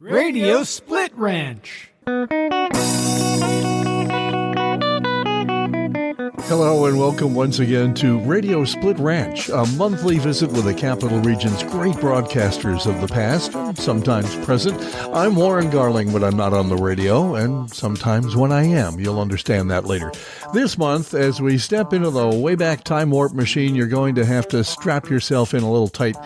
Radio Split Ranch. Hello and welcome once again to Radio Split Ranch, a monthly visit with the Capital Region's great broadcasters of the past and sometimes present. I'm Warren Garling when I'm not on the radio, and sometimes when I am. You'll understand that later. This month, as we step into the Wayback Time Warp machine, you're going to have to strap yourself in a little tight.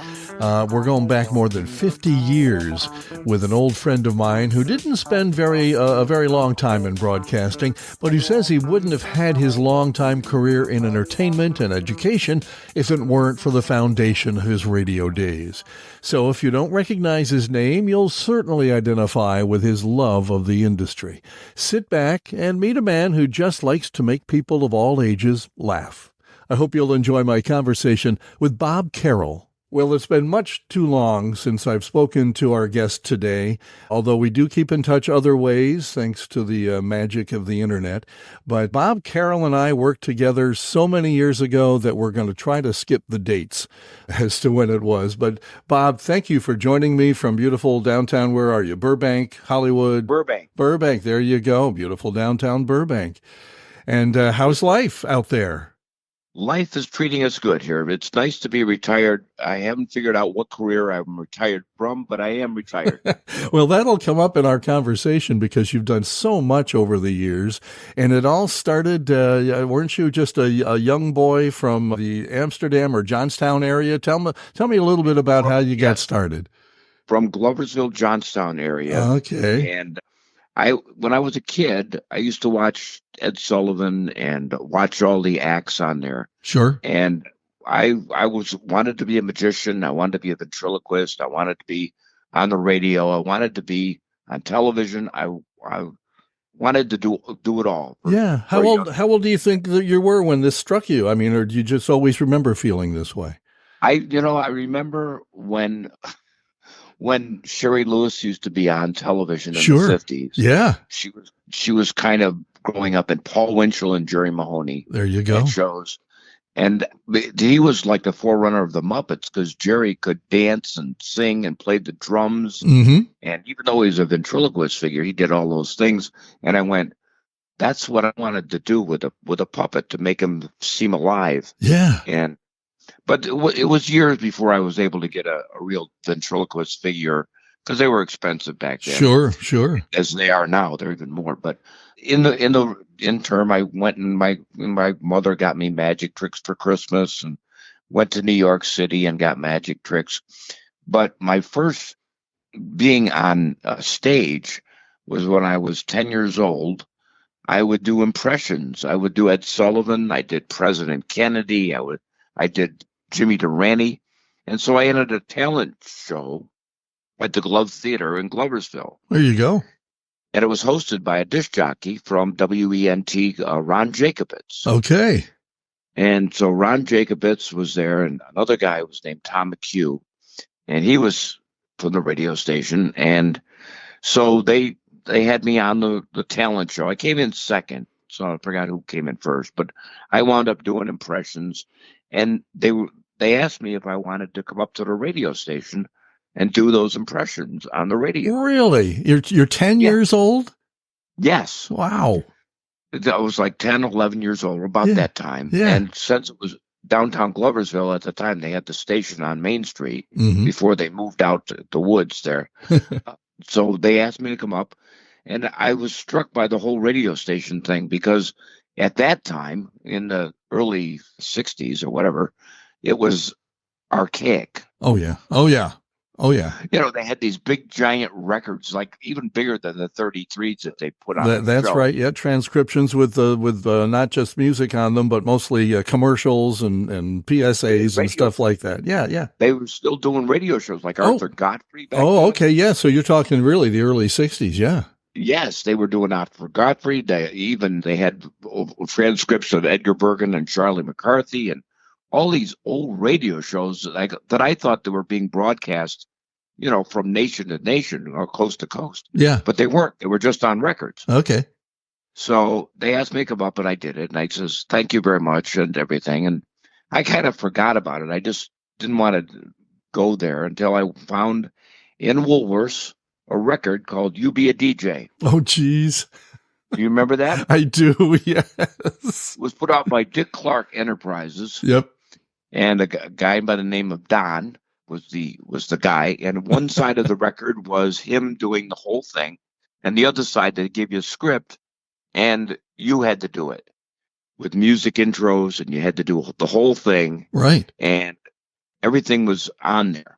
We're going back more than 50 years with an old friend of mine who didn't spend a very long time in broadcasting, but who says he wouldn't have had his long-time career in entertainment and education if it weren't for the foundation of his radio days. So if you don't recognize his name, you'll certainly identify with his love of the industry. Sit back and meet a man who just likes to make people of all ages laugh. I hope you'll enjoy my conversation with Bob Carroll. Well, it's been much too long since I've spoken to our guest today, although we do keep in touch other ways, thanks to the magic of the internet. But Bob Carroll and I worked together so many years ago that we're going to try to skip the dates as to when it was. But Bob, thank you for joining me from beautiful downtown, where are you? Burbank, Hollywood? Burbank, there you go. Beautiful downtown Burbank. And how's life out there? Life is treating us good here. It's nice to be retired. I haven't figured out what career I'm retired from, but I am retired. Well, that'll come up in our conversation because you've done so much over the years. And it all started, weren't you just a young boy from the Amsterdam or Johnstown area? Tell me a little bit about how you got started. From Gloversville, Johnstown area. Okay. And when I was a kid, I used to watch Ed Sullivan and watch all the acts on there. Sure. And I wanted to be a magician. I wanted to be a ventriloquist. I wanted to be on the radio. I wanted to be on television. I wanted to do it all. Yeah. How old do you think that you were when this struck you? I mean, or do you just always remember feeling this way? I remember when Sherry Lewis used to be on television in the 50s. Yeah. She was kind of growing up in Paul Winchell and Jerry Mahoney. There you go. Shows. And he was like the forerunner of the Muppets because Jerry could dance and sing and played the drums. Mm-hmm. And even though he was a ventriloquist figure, he did all those things. And I went, that's what I wanted to do with a puppet, to make him seem alive. Yeah. But it was years before I was able to get a real ventriloquist figure, because they were expensive back then. Sure. As they are now, they're even more. But in the interim, I went and my mother got me magic tricks for Christmas, and went to New York City and got magic tricks. But my first being on a stage was when I was 10 years old. I would do impressions. I would do Ed Sullivan. I did President Kennedy. I did Jimmy Durante. And so I entered a talent show at the Glove Theater in Gloversville. There you go. And it was hosted by a disc jockey from WENT, Ron Jacobitz. Okay. And so Ron Jacobitz was there, and another guy was named Tom McHugh. And he was from the radio station. And so they had me on the talent show. I came in second, so I forgot who came in first. But I wound up doing impressions. And they asked me if I wanted to come up to the radio station and do those impressions on the radio. Really? You're 10 years old? Yes. Wow. I was like 10, 11 years old, about that time. Yeah. And since it was downtown Gloversville at the time, they had the station on Main Street before they moved out to the woods there. So they asked me to come up, and I was struck by the whole radio station thing, because at that time, in the early 60s or whatever, it was archaic. Oh, yeah. They had these big, giant records, like even bigger than the 33s that they put on. That's right. Yeah, transcriptions with not just music on them, but mostly commercials and PSAs and stuff like that. Yeah. They were still doing radio shows like Arthur Godfrey back then. Okay, yeah. So you're talking really the early 60s, yeah. Yes, they were doing Arthur Godfrey. They had transcripts of Edgar Bergen and Charlie McCarthy and all these old radio shows that I thought they were being broadcast, from nation to nation or coast to coast. Yeah. But they weren't. They were just on records. Okay. So they asked me to come up, and I did it. And I says, thank you very much and everything. And I kind of forgot about it. I just didn't want to go there until I found in Woolworths a record called "You Be a DJ." Oh, geez. Do you remember that? It I do, yes. was put out by Dick Clark Enterprises, Yep. and a guy by the name of Don was the guy. And one side of the record was him doing the whole thing, and the other side they gave you a script, and you had to do it with music intros, and you had to do the whole thing, Right. and everything was on there.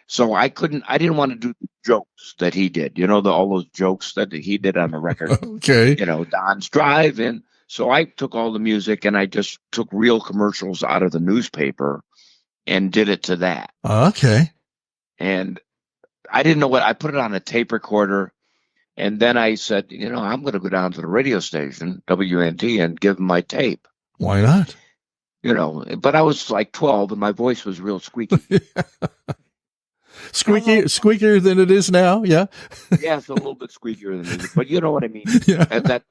So I didn't want to do the jokes that he did, all those jokes that he did on the record, Okay. Don's Drive. And so I took all the music and I just took real commercials out of the newspaper and did it to that. Okay. And I didn't know I put it on a tape recorder. And then I said, I'm going to go down to the radio station, WNT, and give them my tape. Why not? But I was like 12 and my voice was real squeaky. Squeakier than it is now. Yeah. Yeah, it's a little bit squeakier than it is, but you know what I mean. Yeah. And but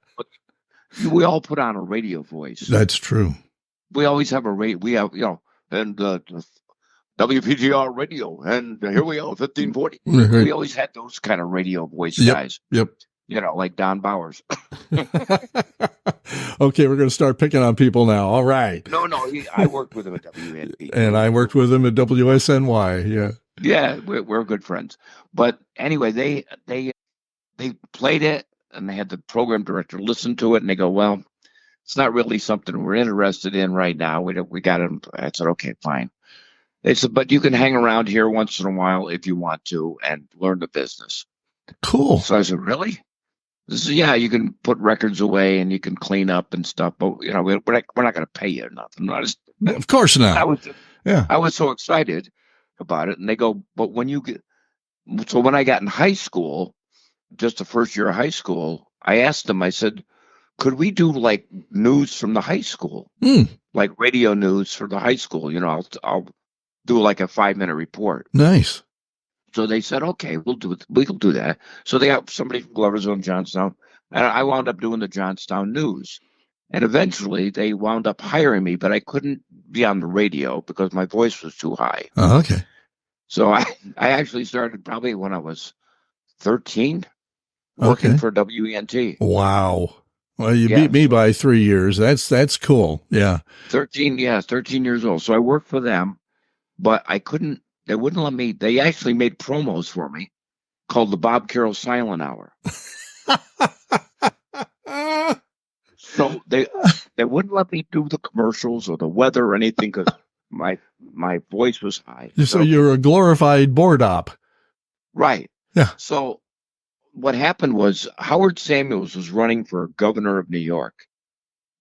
we all put on a radio voice. That's true. We always have we have, and WPGR radio, and here we are, 1540. Right. We always had those kind of radio voice guys. Yep. Like Don Bowers. Okay, we're going to start picking on people now. All right. No, I worked with him at WNP. And I worked with him at WSNY. Yeah. Yeah, we're good friends. But anyway, they played it, and they had the program director listen to it, and they go, "Well, it's not really something we're interested in right now. We got him." I said, "Okay, fine." They said, "But you can hang around here once in a while if you want to and learn the business." Cool. So I said, "Really?" This is, yeah, you can put records away and you can clean up and stuff, but we're not going to pay you or nothing. Of course not. I was so excited about it, and they go, "But when I got in high school, just the first year of high school, I asked them, I said, could we do like news from the high school, like radio news for the high school? I'll do like a 5-minute report." Nice. So they said, "Okay, we'll do that." So they got somebody from Gloversville, Johnstown, and I wound up doing the Johnstown news. And eventually they wound up hiring me, but I couldn't be on the radio because my voice was too high. Oh, okay. So I actually started probably when I was 13 working for WENT. Wow. Well, you beat me by 3 years. That's cool. Yeah. 13 years old. So I worked for them, but they wouldn't let me. They actually made promos for me called the Bob Carroll Silent Hour. So they wouldn't let me do the commercials or the weather or anything because my voice was high. So you're a glorified board op. Right. Yeah. So what happened was Howard Samuels was running for governor of New York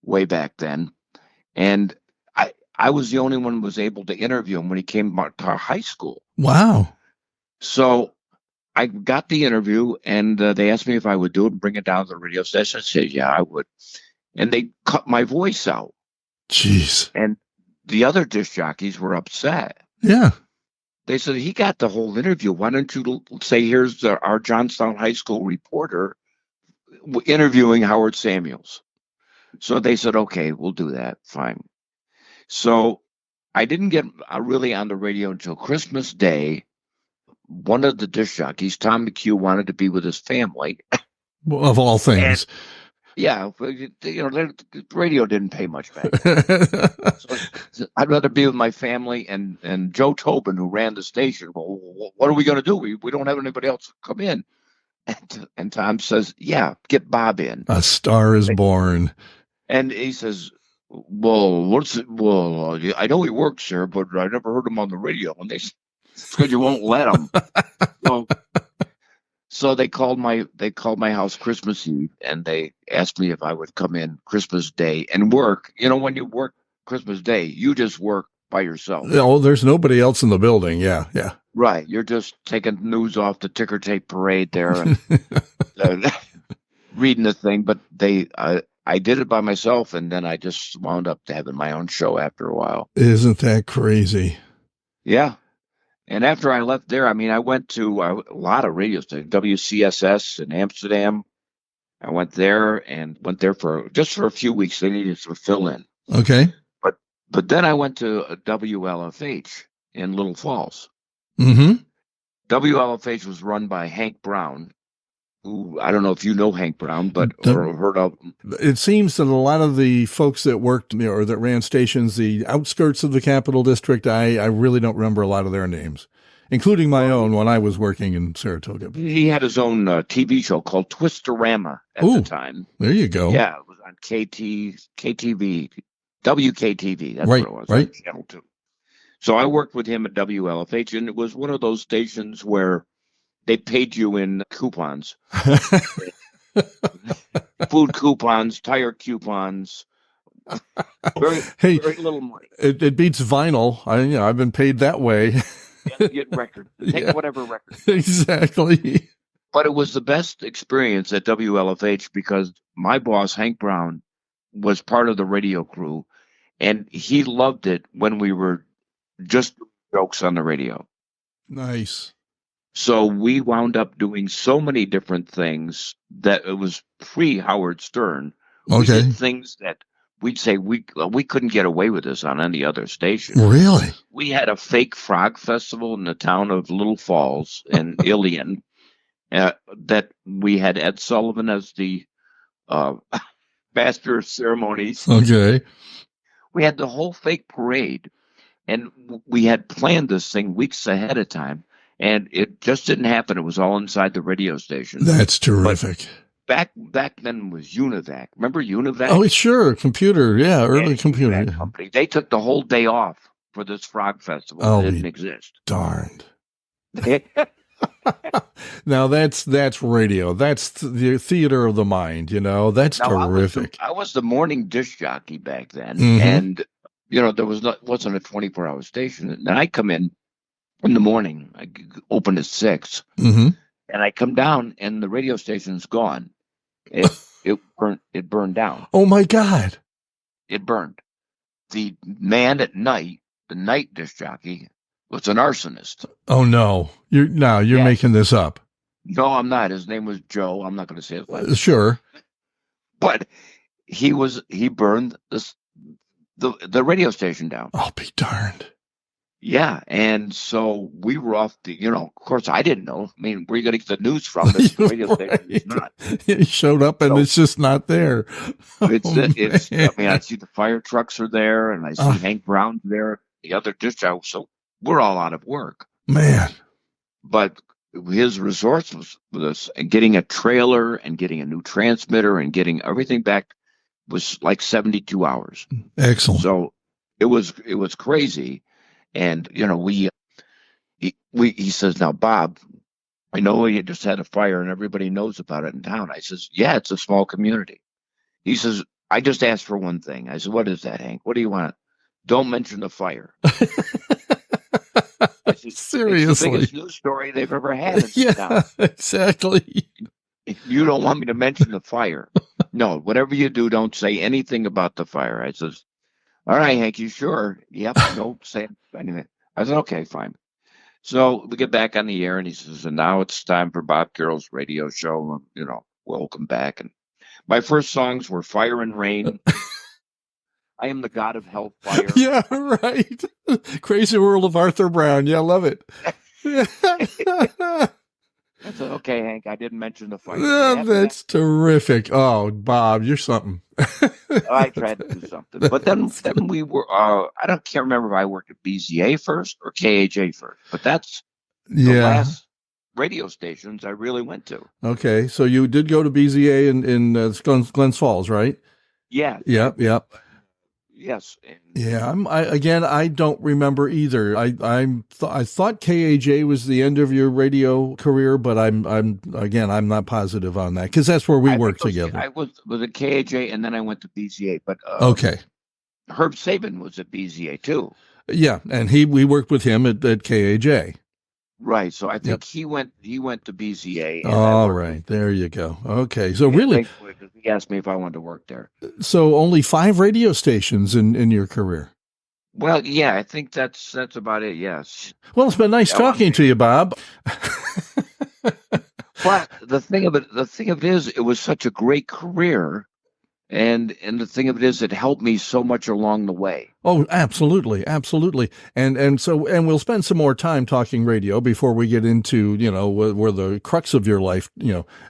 way back then. And I was the only one who was able to interview him when he came to high school. Wow. So I got the interview, and they asked me if I would do it and bring it down to the radio station. I said, yeah, I would. And they cut my voice out. Jeez. And the other disc jockeys were upset. Yeah. They said, he got the whole interview. Why don't you say, here's our Johnstown High School reporter interviewing Howard Samuels. So they said, okay, we'll do that. Fine. So I didn't get really on the radio until Christmas Day. One of the disc jockeys, Tom McHugh, wanted to be with his family. Of all things. The radio didn't pay much back then. So I'd rather be with my family and Joe Tobin, who ran the station. Well, what are we going to do? We don't have anybody else come in. And Tom says, yeah, get Bob in. A star is born. And he says, well, I know he works here, but I never heard him on the radio. And they said, it's because you won't let him. So they called my house Christmas Eve, and they asked me if I would come in Christmas Day and work. When you work Christmas Day, you just work by yourself. Oh, there's nobody else in the building. Yeah. Right. You're just taking news off the ticker tape parade there and reading the thing. But I did it by myself, and then I just wound up having my own show after a while. Isn't that crazy? Yeah. And after I left there, I went to a lot of radio stations, WCSS in Amsterdam. I went there for a few weeks. They needed to fill in. Okay. But then I went to WLFH in Little Falls. Mm-hmm. WLFH was run by Hank Brown, who I don't know if you know Hank Brown, but The- or heard of him. It seems that a lot of the folks that worked or that ran stations, the outskirts of the Capital District, I really don't remember a lot of their names, including my own when I was working in Saratoga. He had his own TV show called Twistorama at the time. There you go. Yeah, it was on KTV, WKTV. That's Right, what it was. right. Channel 2. So I worked with him at WLFH, and it was one of those stations where they paid you in coupons, food coupons, tire coupons, Hey, very little money. it beats vinyl. I've been paid that way. Get record, take whatever record. Exactly. But it was the best experience at WLFH because my boss, Hank Brown, was part of the radio crew, and he loved it when we were just doing jokes on the radio. Nice. So we wound up doing so many different things that it was pre-Howard Stern. We Okay. did things that we'd say we couldn't get away with this on any other station. Really? We had a fake frog festival in the town of Little Falls in Ilion that we had Ed Sullivan as the master of ceremonies. Okay. We had the whole fake parade, and we had planned this thing weeks ahead of time, and it just didn't happen. It was all inside the radio station. That's terrific. Back then was Univac. Remember Univac? Oh, sure. Computer. Yeah. Early computer. Univac Yeah. company. They took the whole day off for this frog festival. Oh, It didn't exist. Darned. Now that's radio. That's the theater of the mind. That's Now, terrific. I was the morning disc jockey back then, Mhm. and there wasn't a 24-hour station. And I come in the morning. I open at 6, Mm-hmm. and I come down, and the radio station's gone. It burned down. Oh my God. It burned. The man at night, the night disc jockey, was an arsonist. Oh no. You're Yes. making this up. No, I'm not. His name was Joe. I'm not going to say his last name. Sure. But he burned the radio station down. I'll be darned. Yeah, and so we were off of course I didn't know. I mean, where are you going to get the news from? This radio station is not. He showed up and So- it's just not there. It's man. I mean, I see the fire trucks are there, and I see Hank Brown there, the other disc jockey. So we're all out of work. Man. But his resource was getting a trailer and getting a new transmitter and getting everything back was like 72 hours. Excellent. So it was crazy. And, he says, now, Bob, I know you just had a fire and everybody knows about it in town. I says, yeah, it's a small community. He says, I just asked for one thing. I said, what is that, Hank? What do you want? Don't mention the fire. I said, Seriously. it's the biggest news story they've ever had in Yeah, town. exactly. If you don't want me to mention the fire, no, whatever you do, don't say anything about the fire. I says, all right, Hank, you sure? Yep, don't say anything. I said, okay, fine. So we get back on the air, and he says, and now it's time for Bob Carroll's radio show. Welcome back. And my first songs were Fire and Rain. I Am the God of Hellfire. Yeah, right. Crazy World of Arthur Brown. Yeah, I love it. I said, okay, Hank, I didn't mention the fire. Yeah, that's terrific. Oh, Bob, you're something. I tried to do something. But then we were, can't remember if I worked at BZA first or KHA first, but that's the last radio stations I really went to. Okay, so you did go to BZA in Glens Falls, right? Yeah. Yep. Yes. And Yeah, I don't remember either. I thought KAJ was the end of your radio career, but I'm not positive on that because that's where we worked together. I was at KAJ and then I went to BZA, but okay. Herb Sabin was at BZA too. Yeah, and we worked with him at KAJ. Right. So I think he went to BZA. All right, there you go. Okay, so really, he asked me if I wanted to work there. So only 5 radio stations in your career. Well, yeah, I think that's about it. Yes. Well, it's been nice talking to you, Bob. But the thing of it is, it was such a great career And the thing of it is, it helped me so much along the way. Oh, absolutely, absolutely. And we'll spend some more time talking radio before we get into, where the crux of your life,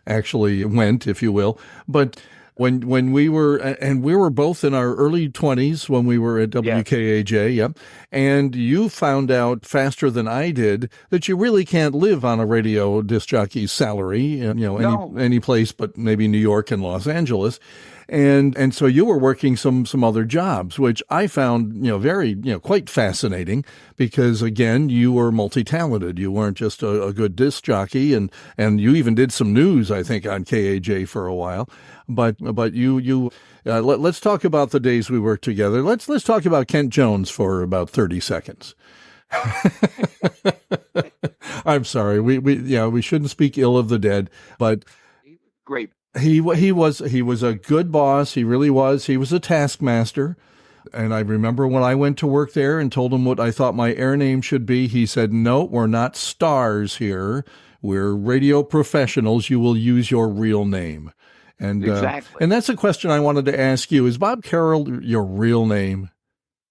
actually went, if you will. But when we were both in our early 20s when we were at Yeah. WKAJ, yep. And you found out faster than I did that you really can't live on a radio disc jockey's salary, No. any place but maybe New York and Los Angeles. And so you were working some other jobs, which I found, very, quite fascinating because, again, you were multi-talented. You weren't just a good disc jockey, and you even did some news, I think, on KAJ for a while. But let's talk about the days we worked together. Let's talk about Kent Jones for about 30 seconds. I'm sorry. We shouldn't speak ill of the dead, but Great. he was a good boss. He really was. He was a taskmaster. And I remember when I went to work there and told him what I thought my air name should be, he said, "No, we're not stars here. We're radio professionals. You will use your real name." And Exactly. and that's a question I wanted to ask you. Is Bob Carroll your real name?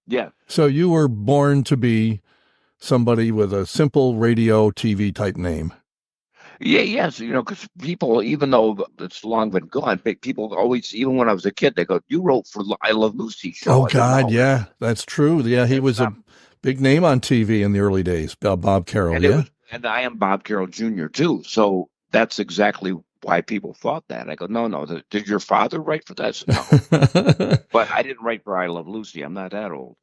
Yeah. So you were born to be somebody with a simple radio TV type name. Yeah, yes, because people, even though it's long been gone, people always, even when I was a kid, they go, "You wrote for I Love Lucy show." Oh, I go, God, "No." yeah, that's true. Yeah, he It's was a not. big name on TV in the early days, Bob Carroll, And it yeah. was, and I am Bob Carroll Jr. too. So that's exactly why people thought that. I go, "No, no. Did your father write for that?" No, but I didn't write for I Love Lucy. I'm not that old.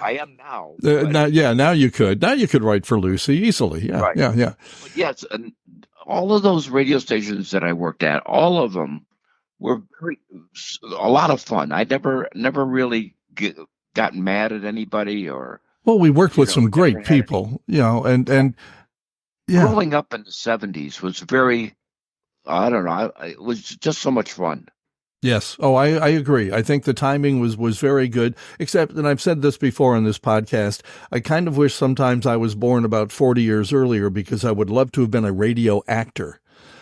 I am now. But Now you could. Now you could write for Lucy easily. Yeah, right. yeah. But yes, and all of those radio stations that I worked at, all of them were a lot of fun. I never really got mad at anybody, or Well, we worked with some never great had any. people, and yeah. Growing up in the '70s was very, I don't know, it was just so much fun. Yes. Oh, I agree. I think the timing was very good, except, and I've said this before on this podcast, I kind of wish sometimes I was born about 40 years earlier because I would love to have been a radio actor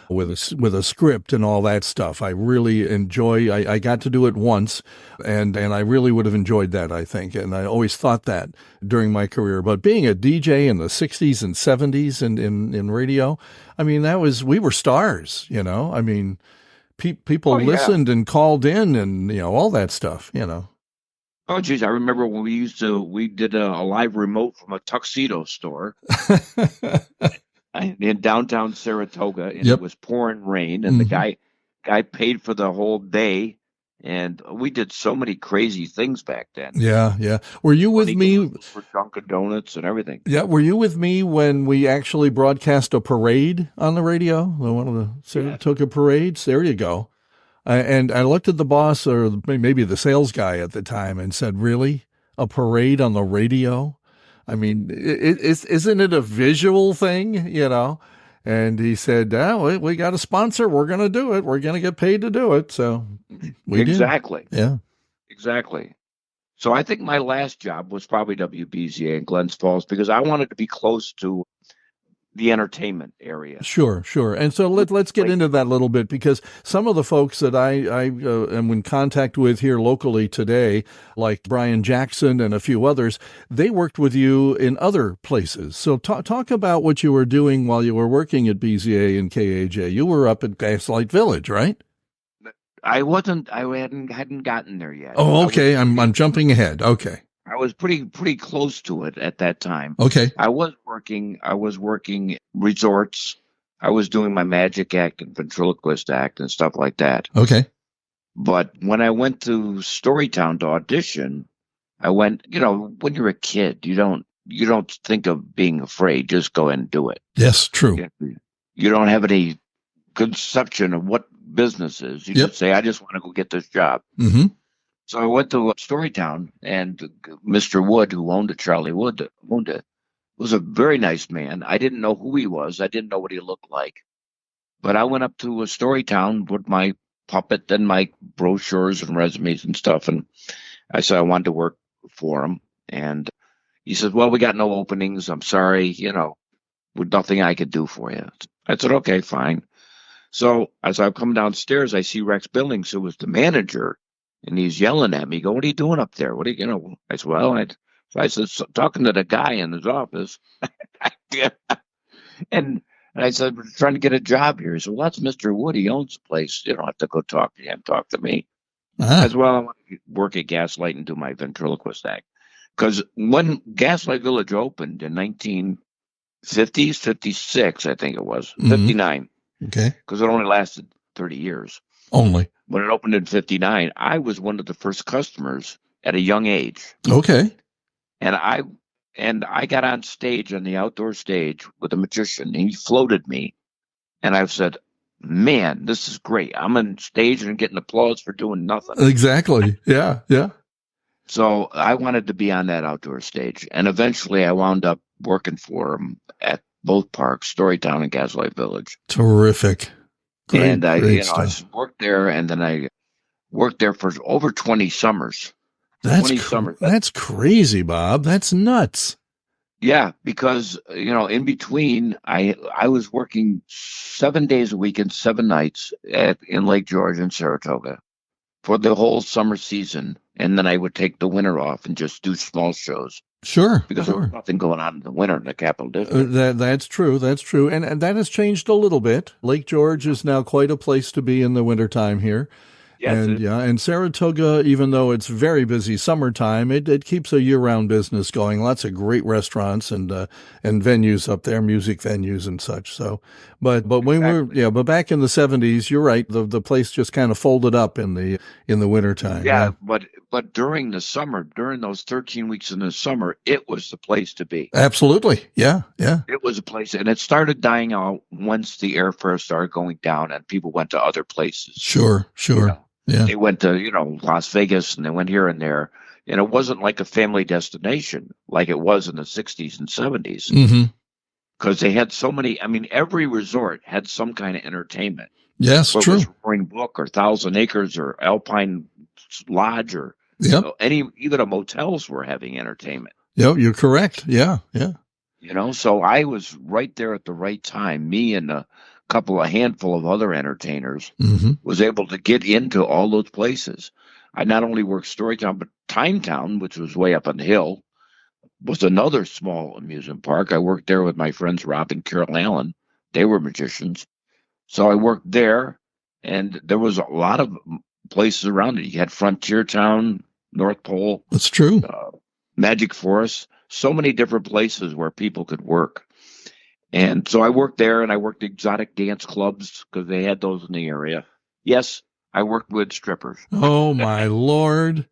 with a script and all that stuff. I really enjoy, I got to do it once, and I really would have enjoyed that, I think. And I always thought that during my career. But being a DJ in the 60s and 70s and in radio, I mean, we were stars, I mean, people Oh yeah. listened and called in and, all that stuff, Oh geez, I remember when we did a live remote from a tuxedo store in downtown Saratoga, and it Yep. was pouring rain, and the guy paid for the whole day, and we did so many crazy things back then. Yeah, yeah. Were you with Money me? commercials for Dunkin' Donuts and everything. Yeah, were you with me when we actually broadcast a parade on the radio? One of the Saratoga parades? There you go. And I looked at the boss, or maybe the sales guy at the time, and said, "Really? A parade on the radio? I mean, isn't it a visual thing, And he said, we got a sponsor. We're going to do it. We're going to get paid to do it. So we Exactly. did. Yeah. Exactly. So I think my last job was probably WBZA in Glens Falls because I wanted to be close to the entertainment area. Sure. And so let's get into that a little bit, because some of the folks that I am in contact with here locally today, like Brian Jackson and a few others, they worked with you in other places. So talk about what you were doing while you were working at BZA and KAJ. You were up at Gaslight Village, right? I wasn't. I hadn't gotten there yet. Oh, okay. I'm jumping ahead. Okay. I was pretty close to it at that time. Okay. I was working resorts. I was doing my magic act and ventriloquist act and stuff like that. Okay. But when I went to Storytown to audition, I went, when you're a kid, you don't think of being afraid. Just go and do it. Yes, true. You don't have any conception of what business is. You just say, I just want to go get this job. Mm-hmm. So I went to Storytown, and Mr. Wood, who owned it, Charlie Wood, owned it, was a very nice man. I didn't know who he was. I didn't know what he looked like. But I went up to Storytown with my puppet and my brochures and resumes and stuff, and I said I wanted to work for him. And he said, "Well, we got no openings. I'm sorry, with nothing I could do for you." I said, "Okay, fine." So as I'm coming downstairs, I see Rex Billings, who was the manager, and he's yelling at me, "Go, what are you doing up there? What are you?" I said, "Well, so I said, talking to the guy in his office." And I said, "We're trying to get a job here." He said, "Well, that's Mr. Wood. He owns the place. You don't have to go talk to him. Talk to me." Ah, As well, I want to work at Gaslight and do my ventriloquist act. Because when Gaslight Village opened in 1950s, 56, I think it was, mhm. 59, Okay. because it only lasted 30 years. Only. When it opened in 59, I was one of the first customers at a young age. Okay. And I got on stage, on the outdoor stage, with a magician, and he floated me. And I said, "Man, this is great. I'm on stage and getting applause for doing nothing." Exactly. Yeah. Yeah. So I wanted to be on that outdoor stage. And eventually I wound up working for him at both parks, Storytown and Gaslight Village. Terrific. Great, And I great stuff. worked there, and then I worked there for over 20 summers. That's 20 summers. that's crazy, Bob. That's nuts. Yeah, because in between, I was working 7 days a week and 7 nights in Lake George and Saratoga for the whole summer season, and then I would take the winter off and just do small shows Sure. because there was Sure. nothing going on in the winter in the Capital District. That's true. That's true. And that has changed a little bit. Lake George is now quite a place to be in the wintertime here. Yes, And Saratoga, even though it's very busy summertime, it keeps a year-round business going. Lots of great restaurants and venues up there, music venues and such. So, but exactly. but back in the 70s, you're right. The place just kind of folded up in the wintertime. Yeah, but during the summer, during those 13 weeks in the summer, it was the place to be. Absolutely. Yeah. Yeah. It was a place, and it started dying out once the airfare started going down and people went to other places. Sure. Sure. Yeah. They went to, Las Vegas, and they went here and there. And it wasn't like a family destination like it was in the 60s and 70s, Mm-hmm. because they had so many. I mean, every resort had some kind of entertainment. Yes. Whether it True. was Roaring Brook or Thousand Acres or Alpine Lodge or Yep. even the motels were having entertainment. Yep. You're correct. Yeah. Yeah. So I was right there at the right time. Me and a handful of other entertainers Mm-hmm. was able to get into all those places. I not only worked Storytown, but Timetown, which was way up on the hill, was another small amusement park. I worked there with my friends Rob and Carol Allen. They were magicians. So I worked there, and there was a lot of places around it. You had Frontier Town, North Pole, That's true. Magic Forest, so many different places where people could work. And so I worked there, and I worked exotic dance clubs because they had those in the area. Yes, I worked with strippers. Oh, my Lord.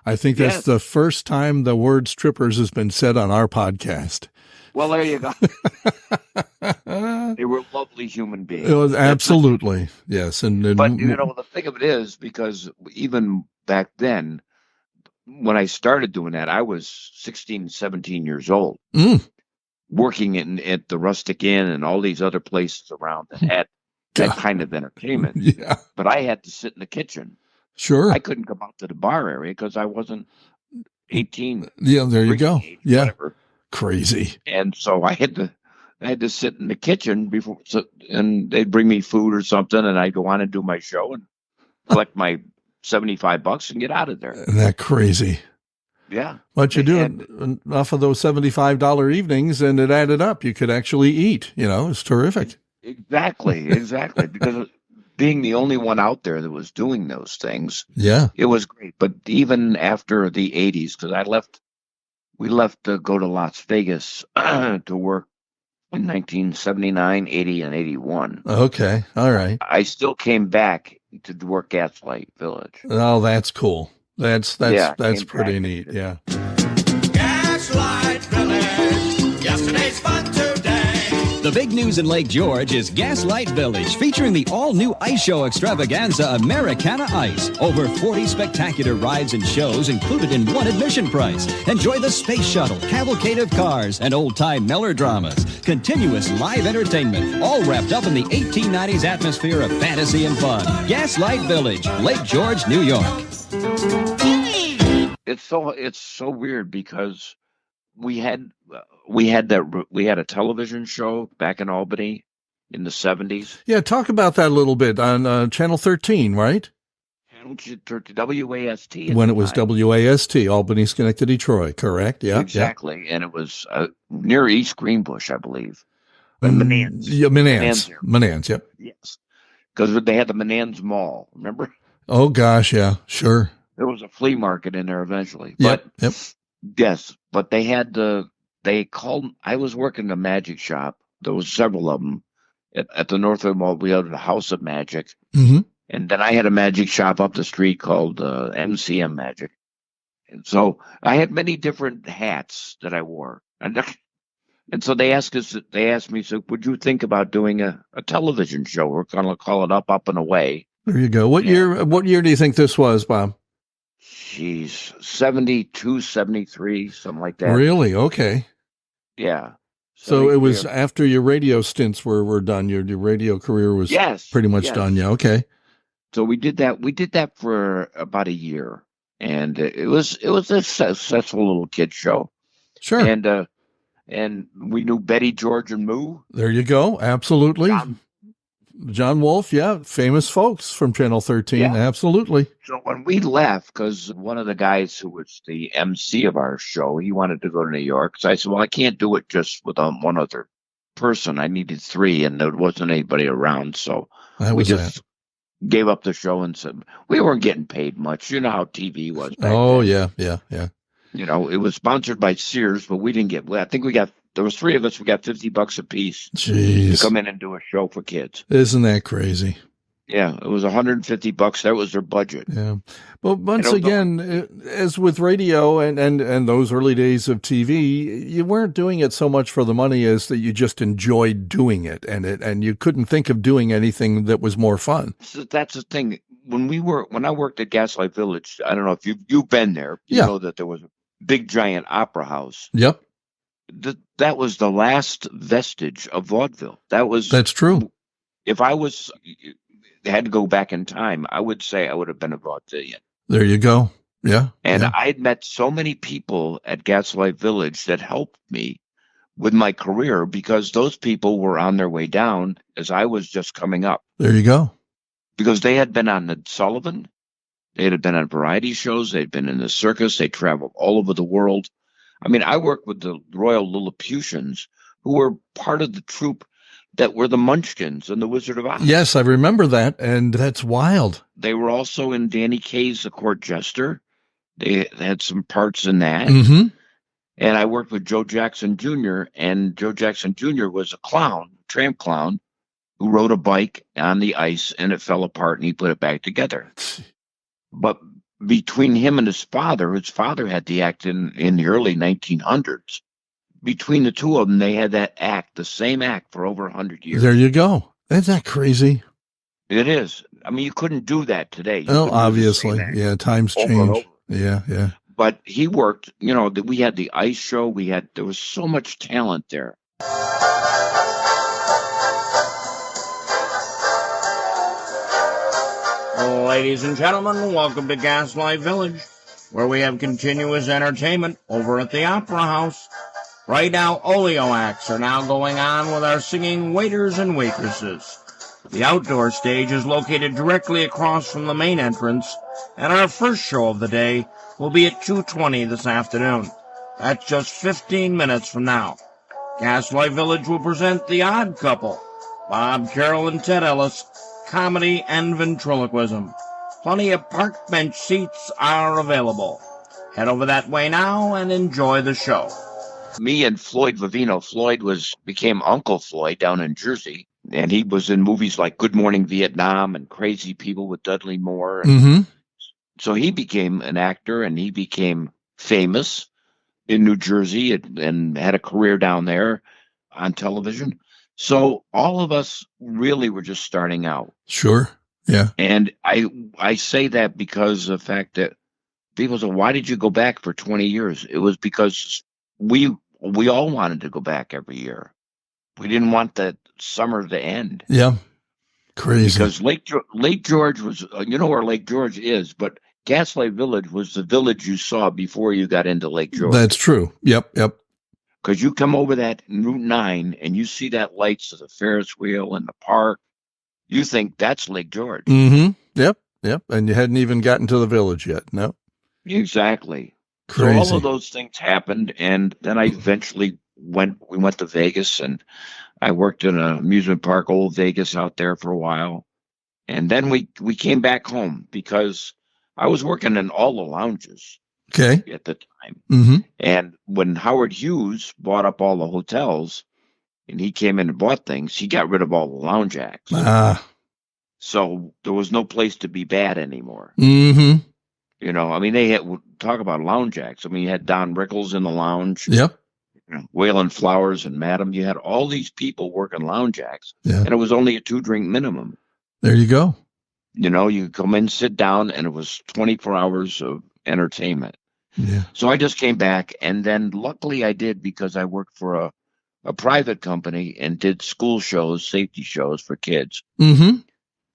I think that's Yes. the first time the word strippers has been said on our podcast. Well, there you go. They were lovely human beings. It was absolutely. Yes. And But, the thing of it is, because even back then, when I started doing that, I was 16, 17 years old, working at the Rustic Inn and all these other places around that had that kind of entertainment. Yeah. But I had to sit in the kitchen. Sure. I couldn't come out to the bar area because I wasn't 18. Yeah, there you go. Age, Yeah. whatever. Crazy. And so I had to sit in the kitchen before, and they'd bring me food or something, and I'd go on and do my show and collect my $75 and get out of there. Isn't that crazy? Yeah. But you do enough of those $75 evenings and it added up. You could actually eat, it's terrific. Exactly. Because being the only one out there that was doing those things, Yeah. it was great. But even after the 80s, because we left to go to Las Vegas to work in 1979, 80, and 81. Okay. All right. I still came back to work Gaslight Village. Oh, that's cool. That's came pretty back. neat. Yeah. Gaslight Village, yesterday's fun today. The big news in Lake George is Gaslight Village, featuring the all-new ice show extravaganza Americana Ice. Over 40 spectacular rides and shows included in one admission price. Enjoy the space shuttle, cavalcade of cars, and old-time melodramas. Continuous live entertainment, all wrapped up in the 1890s atmosphere of fantasy and fun. Gaslight Village, Lake George, New York. It's so weird because we had a television show back in Albany in the 70s. Yeah, talk about that a little bit on Channel 13, right? WAST. When it was WAST, Albany, Schenectady, Troy, correct? Yeah, exactly. Yeah. And it was near East Greenbush, I believe. Menands. Yeah, Menands, yep. Yes. Because they had the Menands Mall, remember? Oh, gosh, yeah, sure. There was a flea market in there eventually. Yep. Yes, but I was working in a magic shop. There was several of them. At the Northwood Mall, we had a House of Magic. Mm-hmm. And then I had a magic shop up the street called MCM Magic. And so I had many different hats that I wore. And so they asked me, so would you think about doing a television show? We're going to call it Up and Away. There you go. What year do you think this was, Bob? Geez, 72, 73, something like that. Really? Okay. Yeah. So it was after your radio stints were done. Your radio career was pretty much done. Yeah. Okay. So we did that. We did that for about a year, and it was a successful little kid show. Sure. And we knew Betty, George, and Moo. There you go. Absolutely. John Wolfe, famous folks from Channel 13. Yeah. Absolutely. So when we left, because one of the guys who was the MC of our show, he wanted to go to New York. So I said, well, I can't do it just with one other person. I needed three, and there wasn't anybody around. So we just gave up the show and said, we weren't getting paid much. You know how TV was back then. Yeah. You know, it was sponsored by Sears, but we didn't get, I think there was three of us, we got $50 a piece. Jeez. To come in and do a show for kids. Isn't that crazy? Yeah, it was $150. That was their budget. Yeah. But once again, as with radio and those early days of TV, you weren't doing it so much for the money as that you just enjoyed doing it, and you couldn't think of doing anything that was more fun. So that's the thing. When I worked at Gaslight Village, I don't know if you've been there. You know that there was a big giant opera house. Yep. That was the last vestige of vaudeville. That's true. If I had to go back in time, I would say I would have been a vaudevillian. There you go. Yeah. And I had met so many people at Gaslight Village that helped me with my career because those people were on their way down as I was just coming up. There you go. Because they had been on the Sullivan, they had been on variety shows, they'd been in the circus, they traveled all over the world. I mean, I worked with the Royal Lilliputians, who were part of the troupe that were the Munchkins and the Wizard of Oz. Yes, I remember that, and that's wild. They were also in Danny Kaye's The Court Jester. They had some parts in that. Mm-hmm. And I worked with Joe Jackson Jr., and Joe Jackson Jr. was a clown, tramp clown, who rode a bike on the ice, and it fell apart, and he put it back together. But between him and his father had the act in the early 1900s. Between the two of them, they had the same act for over 100 years. There you go. Isn't that crazy? It is. I mean, you couldn't do that today. Well, obviously. Yeah, times change. Yeah. But he worked, we had the ice show. There was so much talent there. Ladies and gentlemen, welcome to Gaslight Village, where we have continuous entertainment over at the Opera House. Right now, oleo acts are now going on with our singing waiters and waitresses. The outdoor stage is located directly across from the main entrance, and our first show of the day will be at 2:20 this afternoon. That's just 15 minutes from now. Gaslight Village will present The Odd Couple, Bob Carroll and Ted Ellis, comedy and ventriloquism. Plenty of park bench seats are available. Head over that way now and enjoy the show. Me and Floyd Vivino. Floyd became Uncle Floyd down in Jersey, and he was in movies like Good Morning Vietnam and Crazy People with Dudley Moore. Mm-hmm. So he became an actor, and he became famous in New Jersey and had a career down there on television. So all of us really were just starting out. Sure. Yeah. And I say that because of the fact that people say, why did you go back for 20 years? It was because we all wanted to go back every year. We didn't want that summer to end. Yeah. Crazy. Because Lake George was, you know where Lake George is, but Gaslight Village was the village you saw before you got into Lake George. That's true. Yep. Because you come over that Route 9 and you see that lights of the Ferris wheel and the park, you think that's Lake George. Mm-hmm. Yep. Yep. And you hadn't even gotten to the village yet. No. Exactly. Crazy. So all of those things happened, and then I eventually we went to Vegas, and I worked in an amusement park, Old Vegas, out there for a while. And then we came back home because I was working in all the lounges Okay. at the time. Mm-hmm. And when Howard Hughes bought up all the hotels and he came in and bought things, he got rid of all the lounge acts. So there was no place to be bad anymore. Mm-hmm. You know, I mean, they had, talk about lounge acts. I mean, you had Don Rickles in the lounge. Yep. Waylon Flowers and Madam. You had all these people working lounge acts, Yeah. and it was only a 2-drink minimum. There you go. You know, you come in, sit down, and it was 24 hours of entertainment. Yeah. So I just came back, and then luckily I did, because I worked for a private company and did school shows, safety shows for kids, Mm-hmm.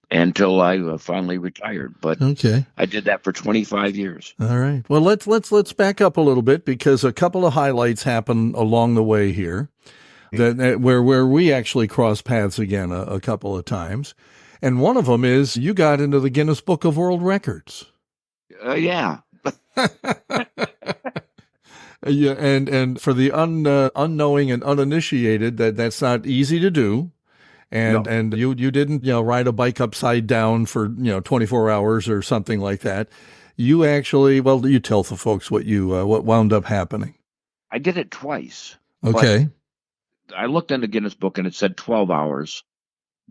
until I finally retired. But Okay. I did that for 25 years. All right. Well, let's back up a little bit, because a couple of highlights happen along the way here, that where we actually crossed paths again a couple of times, and one of them is you got into the Guinness Book of World Records. Yeah. Yeah, and for the unknowing and uninitiated, that's not easy to do. And No. and you didn't ride a bike upside down for 24 hours or something like that. You actually, well, you tell the folks what wound up happening. I did it twice. Okay. I looked in the Guinness Book and it said 12 hours.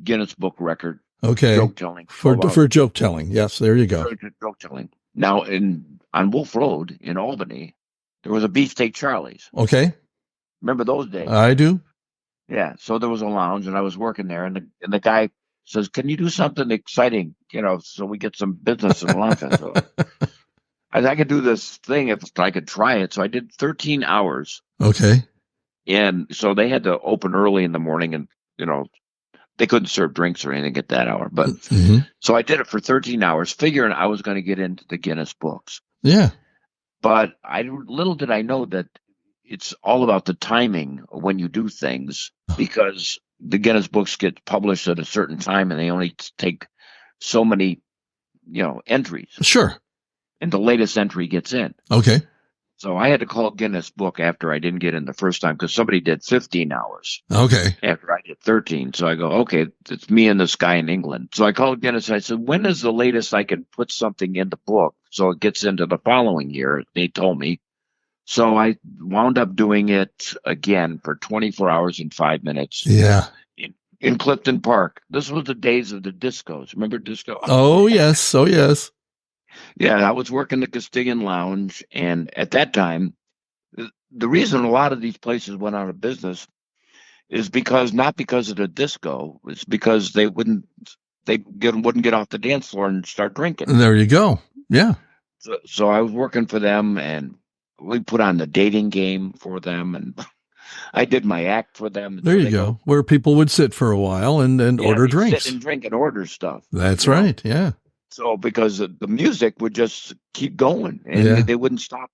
Guinness Book record. Okay. Joke telling. For joke telling. Yes, there you go. For joke telling. Now on Wolf Road in Albany, there was a Beefsteak Charlie's. Okay. Remember those days? I do. Yeah. So there was a lounge, and I was working there, and the guy says, "Can you do something exciting? So we get some business in the lounge." So I could do this thing if I could try it. So I did 13 hours. Okay. And so they had to open early in the morning, and they couldn't serve drinks or anything at that hour. But Mm-hmm. so I did it for 13 hours, figuring I was going to get into the Guinness books. Yeah. But little did I know that it's all about the timing when you do things, because the Guinness books get published at a certain time, and they only take so many, entries, Sure. and the latest entry gets in. Okay. So I had to call Guinness Book after I didn't get in the first time, because somebody did 15 hours Okay. after I did 13. So I go, okay, it's me and this guy in England. So I called Guinness. I said, when is the latest I can put something in the book so it gets into the following year? They told me. So I wound up doing it again for 24 hours and 5 minutes. Yeah. In Clifton Park. This was the days of the discos. Remember disco? Oh yes. Oh yes. Yeah, I was working the Castilian Lounge, and at that time, the reason a lot of these places went out of business is not because of the disco. It's because they wouldn't get off the dance floor and start drinking. There you go. Yeah. So I was working for them, and we put on the dating game for them, and I did my act for them. There you go. Where people would sit for a while and order drinks. Sit and drink and order stuff. That's right. Yeah. So because the music would just keep going, and they wouldn't stop.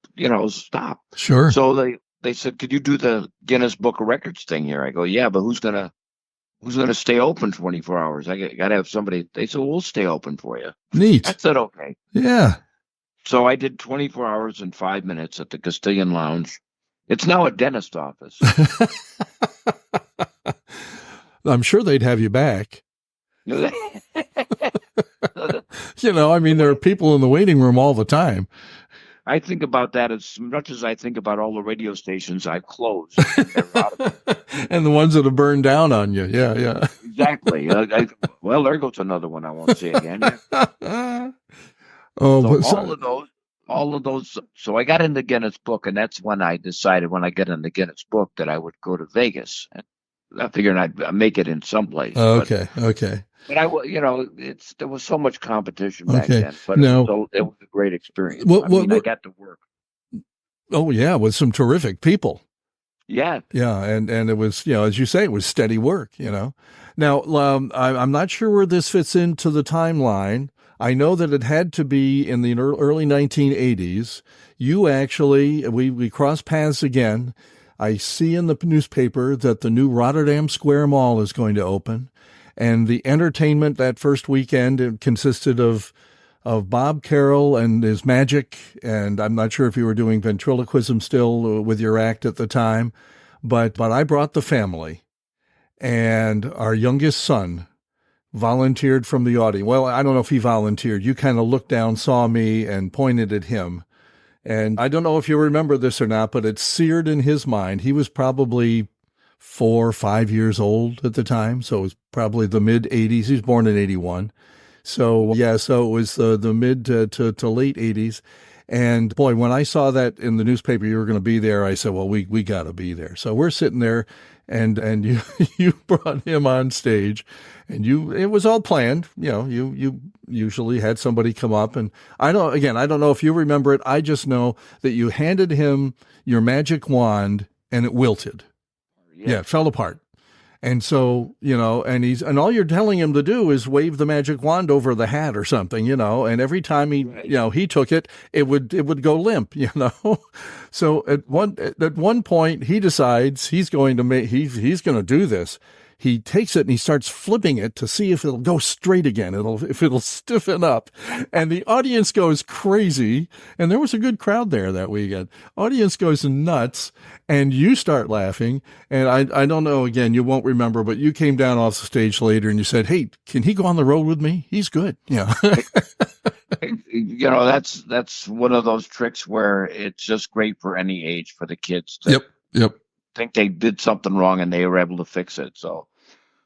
Sure. So they said, "Could you do the Guinness Book of Records thing here?" I go, "Yeah, but who's gonna stay open 24 hours? I got to have somebody." They said, "We'll stay open for you." Neat. I said, "Okay." Yeah. So I did 24 hours and 5 minutes at the Castilian Lounge. It's now a dentist office. I'm sure they'd have you back. I There are people in the waiting room all the time. think about that as much as I think about all the radio stations I've closed. And the ones that have burned down on you. Yeah, yeah. Exactly. Well, there goes another one I won't say again. Oh, so all of those. So I got in the Guinness Book, and that's when I decided, when I get in the Guinness Book, that I would go to Vegas. And I figured I'd make it in some place. Okay. But there was so much competition back Okay. then. But Now, it was a great experience. I got to work. Oh yeah, with some terrific people. Yeah. Yeah, and it was, as you say, it was steady work. Now, I'm not sure where this fits into the timeline. I know that it had to be in the early 1980s. You actually, we crossed paths again. I see in the newspaper that the new Rotterdam Square Mall is going to open. And the entertainment that first weekend, it consisted of Bob Carroll and his magic. And I'm not sure if you were doing ventriloquism still with your act at the time, but I brought the family, and our youngest son volunteered from the audience. Well, I don't know if he volunteered. You kind of looked down, saw me, and pointed at him. And I don't know if you remember this or not, but it's seared in his mind. He was probably 4 or 5 years old at the time. So it was probably the mid 80s. He was born in 81. So yeah, so it was the mid to late 80s. And boy, when I saw that in the newspaper you were going to be there, I said, well, we got to be there. So we're sitting there, and you you brought him on stage, and it was all planned. You usually had somebody come up, and I don't know if you remember it. I just know that you handed him your magic wand and it wilted. Yeah, it fell apart. And so, and all you're telling him to do is wave the magic wand over the hat or something, and every time he took it, it would go limp, So at one point he decides he's going to do this. He takes it and he starts flipping it to see if it'll go straight again. If it'll stiffen up, and the audience goes crazy. And there was a good crowd there that weekend. Audience goes nuts, and you start laughing. And I don't know. Again, you won't remember, but you came down off the stage later and you said, "Hey, can he go on the road with me? He's good." Yeah. That's one of those tricks where it's just great for any age for the kids. Yep. Think they did something wrong and they were able to fix it. So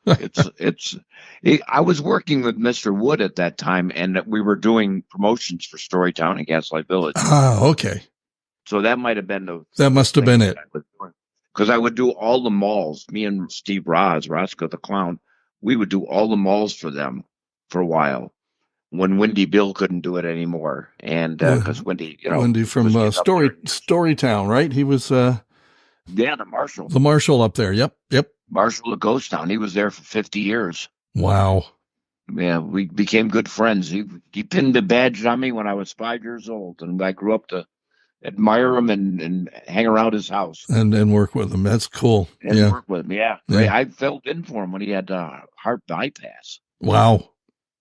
I was working with Mr. Wood at that time, and we were doing promotions for Storytown and Gaslight Village. Ah, okay. So that might have been that must have been it. Because I would do all the malls. Me and Steve Roscoe the Clown, we would do all the malls for them for a while when Windy Bill couldn't do it anymore. And because Windy from Storytown, right? He was the Marshal. The Marshal up there. Yep. Marshal of Ghost Town. He was there for 50 years. Wow. Yeah, we became good friends. He pinned a badge on me when I was 5 years old, and I grew up to admire him and hang around his house. And work with him. That's cool. And work with him, yeah. I filled in for him when he had heart bypass. Wow.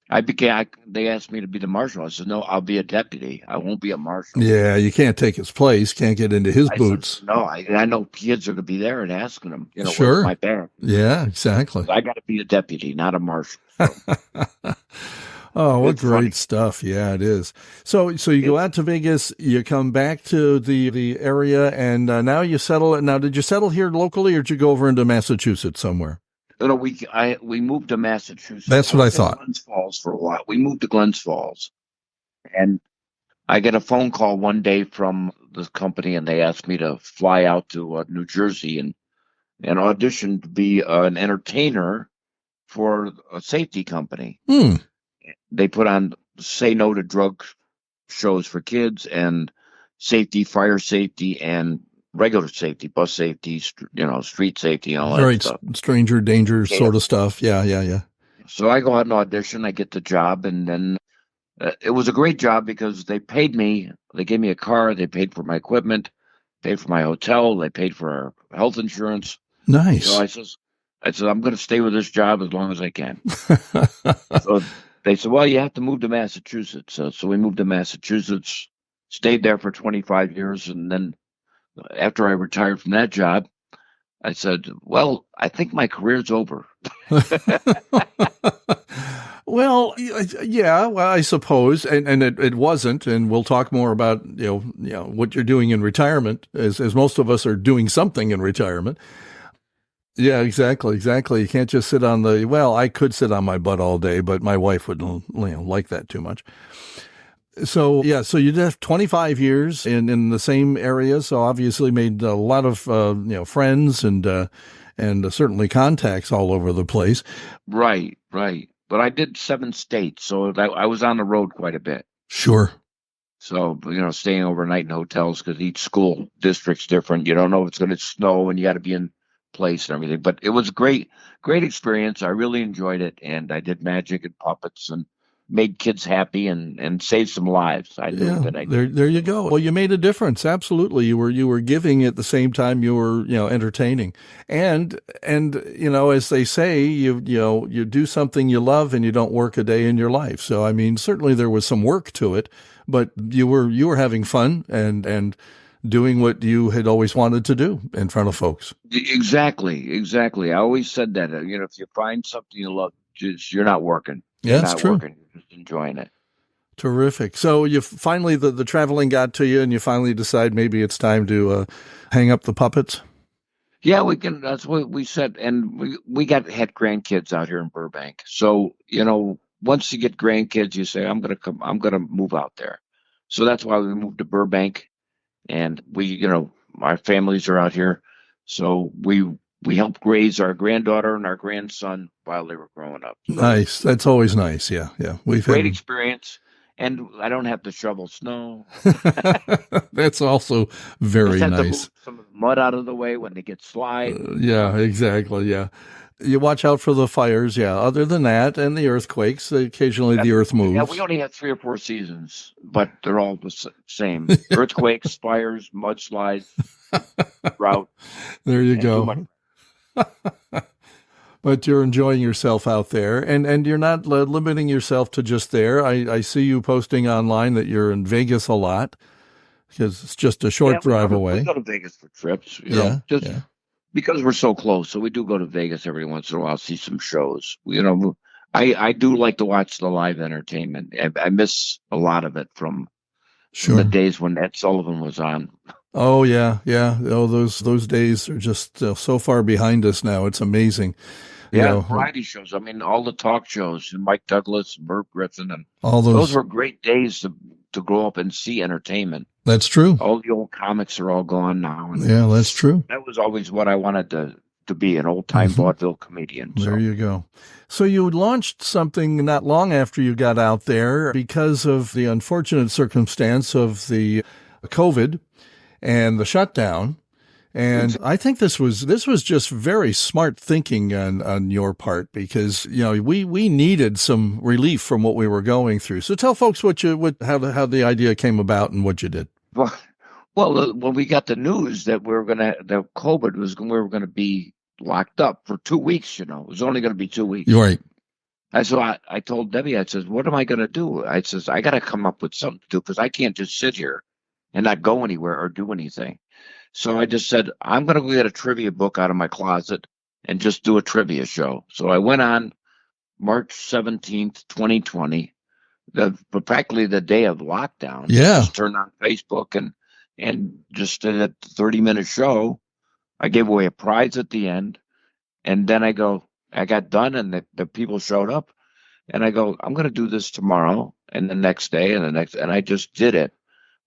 They asked me to be the marshal. I said, no, I'll be a deputy. I won't be a marshal. Yeah, you can't take his place. Can't get into his boots. Said, no, I know kids are going to be there and asking him, sure. Where's my band? Yeah, exactly. So I got to be a deputy, not a marshal. So. Oh, what great stuff. Yeah, it is. So you go out to Vegas, you come back to the area, and now you settle. Now, did you settle here locally, or did you go over into Massachusetts somewhere? We moved to Massachusetts. That's what I thought. Glens Falls for a while. We moved to Glens Falls, and I get a phone call one day from this company, and they asked me to fly out to New Jersey and audition to be an entertainer for a safety company. They put on Say No to Drug shows for kids, and safety, fire safety, and regular safety, bus safety, street safety, and all that stuff. Stranger danger sort of stuff. Yeah. So I go out and audition. I get the job, and then it was a great job because they paid me. They gave me a car. They paid for my equipment, paid for my hotel. They paid for our health insurance. Nice. So I said, I'm going to stay with this job as long as I can. So they said, well, you have to move to Massachusetts. So we moved to Massachusetts, stayed there for 25 years, and then after I retired from that job, I said, well, I think my career's over. Well, yeah, I suppose. And it wasn't. And we'll talk more about, what you're doing in retirement, as most of us are doing something in retirement. Yeah, exactly. You can't just sit I could sit on my butt all day, but my wife wouldn't like that too much. So, yeah, so you did 25 years in the same area. So obviously made a lot of, friends and certainly contacts all over the place. Right. But I did 7 states, so I was on the road quite a bit. Sure. So, staying overnight in hotels because each school district's different. You don't know if it's going to snow, and you got to be in place and everything. But it was great experience. I really enjoyed it, and I did magic and puppets and made kids happy and saved some lives. I knew that I did. There you go. Well, you made a difference. Absolutely. You were giving at the same time you were, entertaining. And as they say, you do something you love and you don't work a day in your life. So, I mean, certainly there was some work to it, but you were having fun and doing what you had always wanted to do in front of folks. Exactly. I always said that, if you find something you love, you're not working. Yeah, You're that's not true. working. You're just enjoying it. Terrific. So you finally, the traveling got to you and you finally decide maybe it's time to hang up the puppets? Yeah, we can. That's what we said. And we had grandkids out here in Burbank. So, once you get grandkids, you say, I'm going to move out there. So that's why we moved to Burbank. And our families are out here. So we helped raise our granddaughter and our grandson while they were growing up. So Nice. That's always nice. Yeah. great experience. And I don't have to shovel snow. That's also very Just have to nice. move some of the mud out of the way when they get slide. Yeah, exactly. Yeah. You watch out for the fires. Yeah. Other than that, and the earthquakes, occasionally the earth moves. Yeah, we only have 3 or 4 seasons, but they're all the same. Earthquakes, fires, mudslides, drought. There you go. But you're enjoying yourself out there, and you're not limiting yourself to just there. I see you posting online that you're in Vegas a lot because it's just a short drive away. We go to Vegas for trips, because we're so close. So we do go to Vegas every once in a while, see some shows. I do like to watch the live entertainment. I miss a lot of it from the days when Ed Sullivan was on. Oh yeah. Oh, those days are just so far behind us now. It's amazing. Variety shows. I mean, all the talk shows, and Mike Douglas, and Burt Griffin, and all those were great days to grow up and see entertainment. That's true. All the old comics are all gone now. And yeah, that's true. That was always what I wanted to be, an old-time vaudeville comedian. There you go. So you launched something not long after you got out there because of the unfortunate circumstance of the COVID and the shutdown. And I think this was just very smart thinking on your part because, we needed some relief from what we were going through. So tell folks how the idea came about and what you did. Well, when we got the news that we were going to be locked up for 2 weeks, it was only going to be 2 weeks. Right. So I told Debbie, I says, what am I going to do? I says, I got to come up with something to do because I can't just sit here and not go anywhere or do anything. So I just said, I'm going to go get a trivia book out of my closet and just do a trivia show. So I went on March 17th, 2020, practically the day of lockdown. Yeah. Just turned on Facebook and just did a 30-minute show. I gave away a prize at the end. And then I got done and the people showed up. And I go, I'm going to do this tomorrow and the next day and I just did it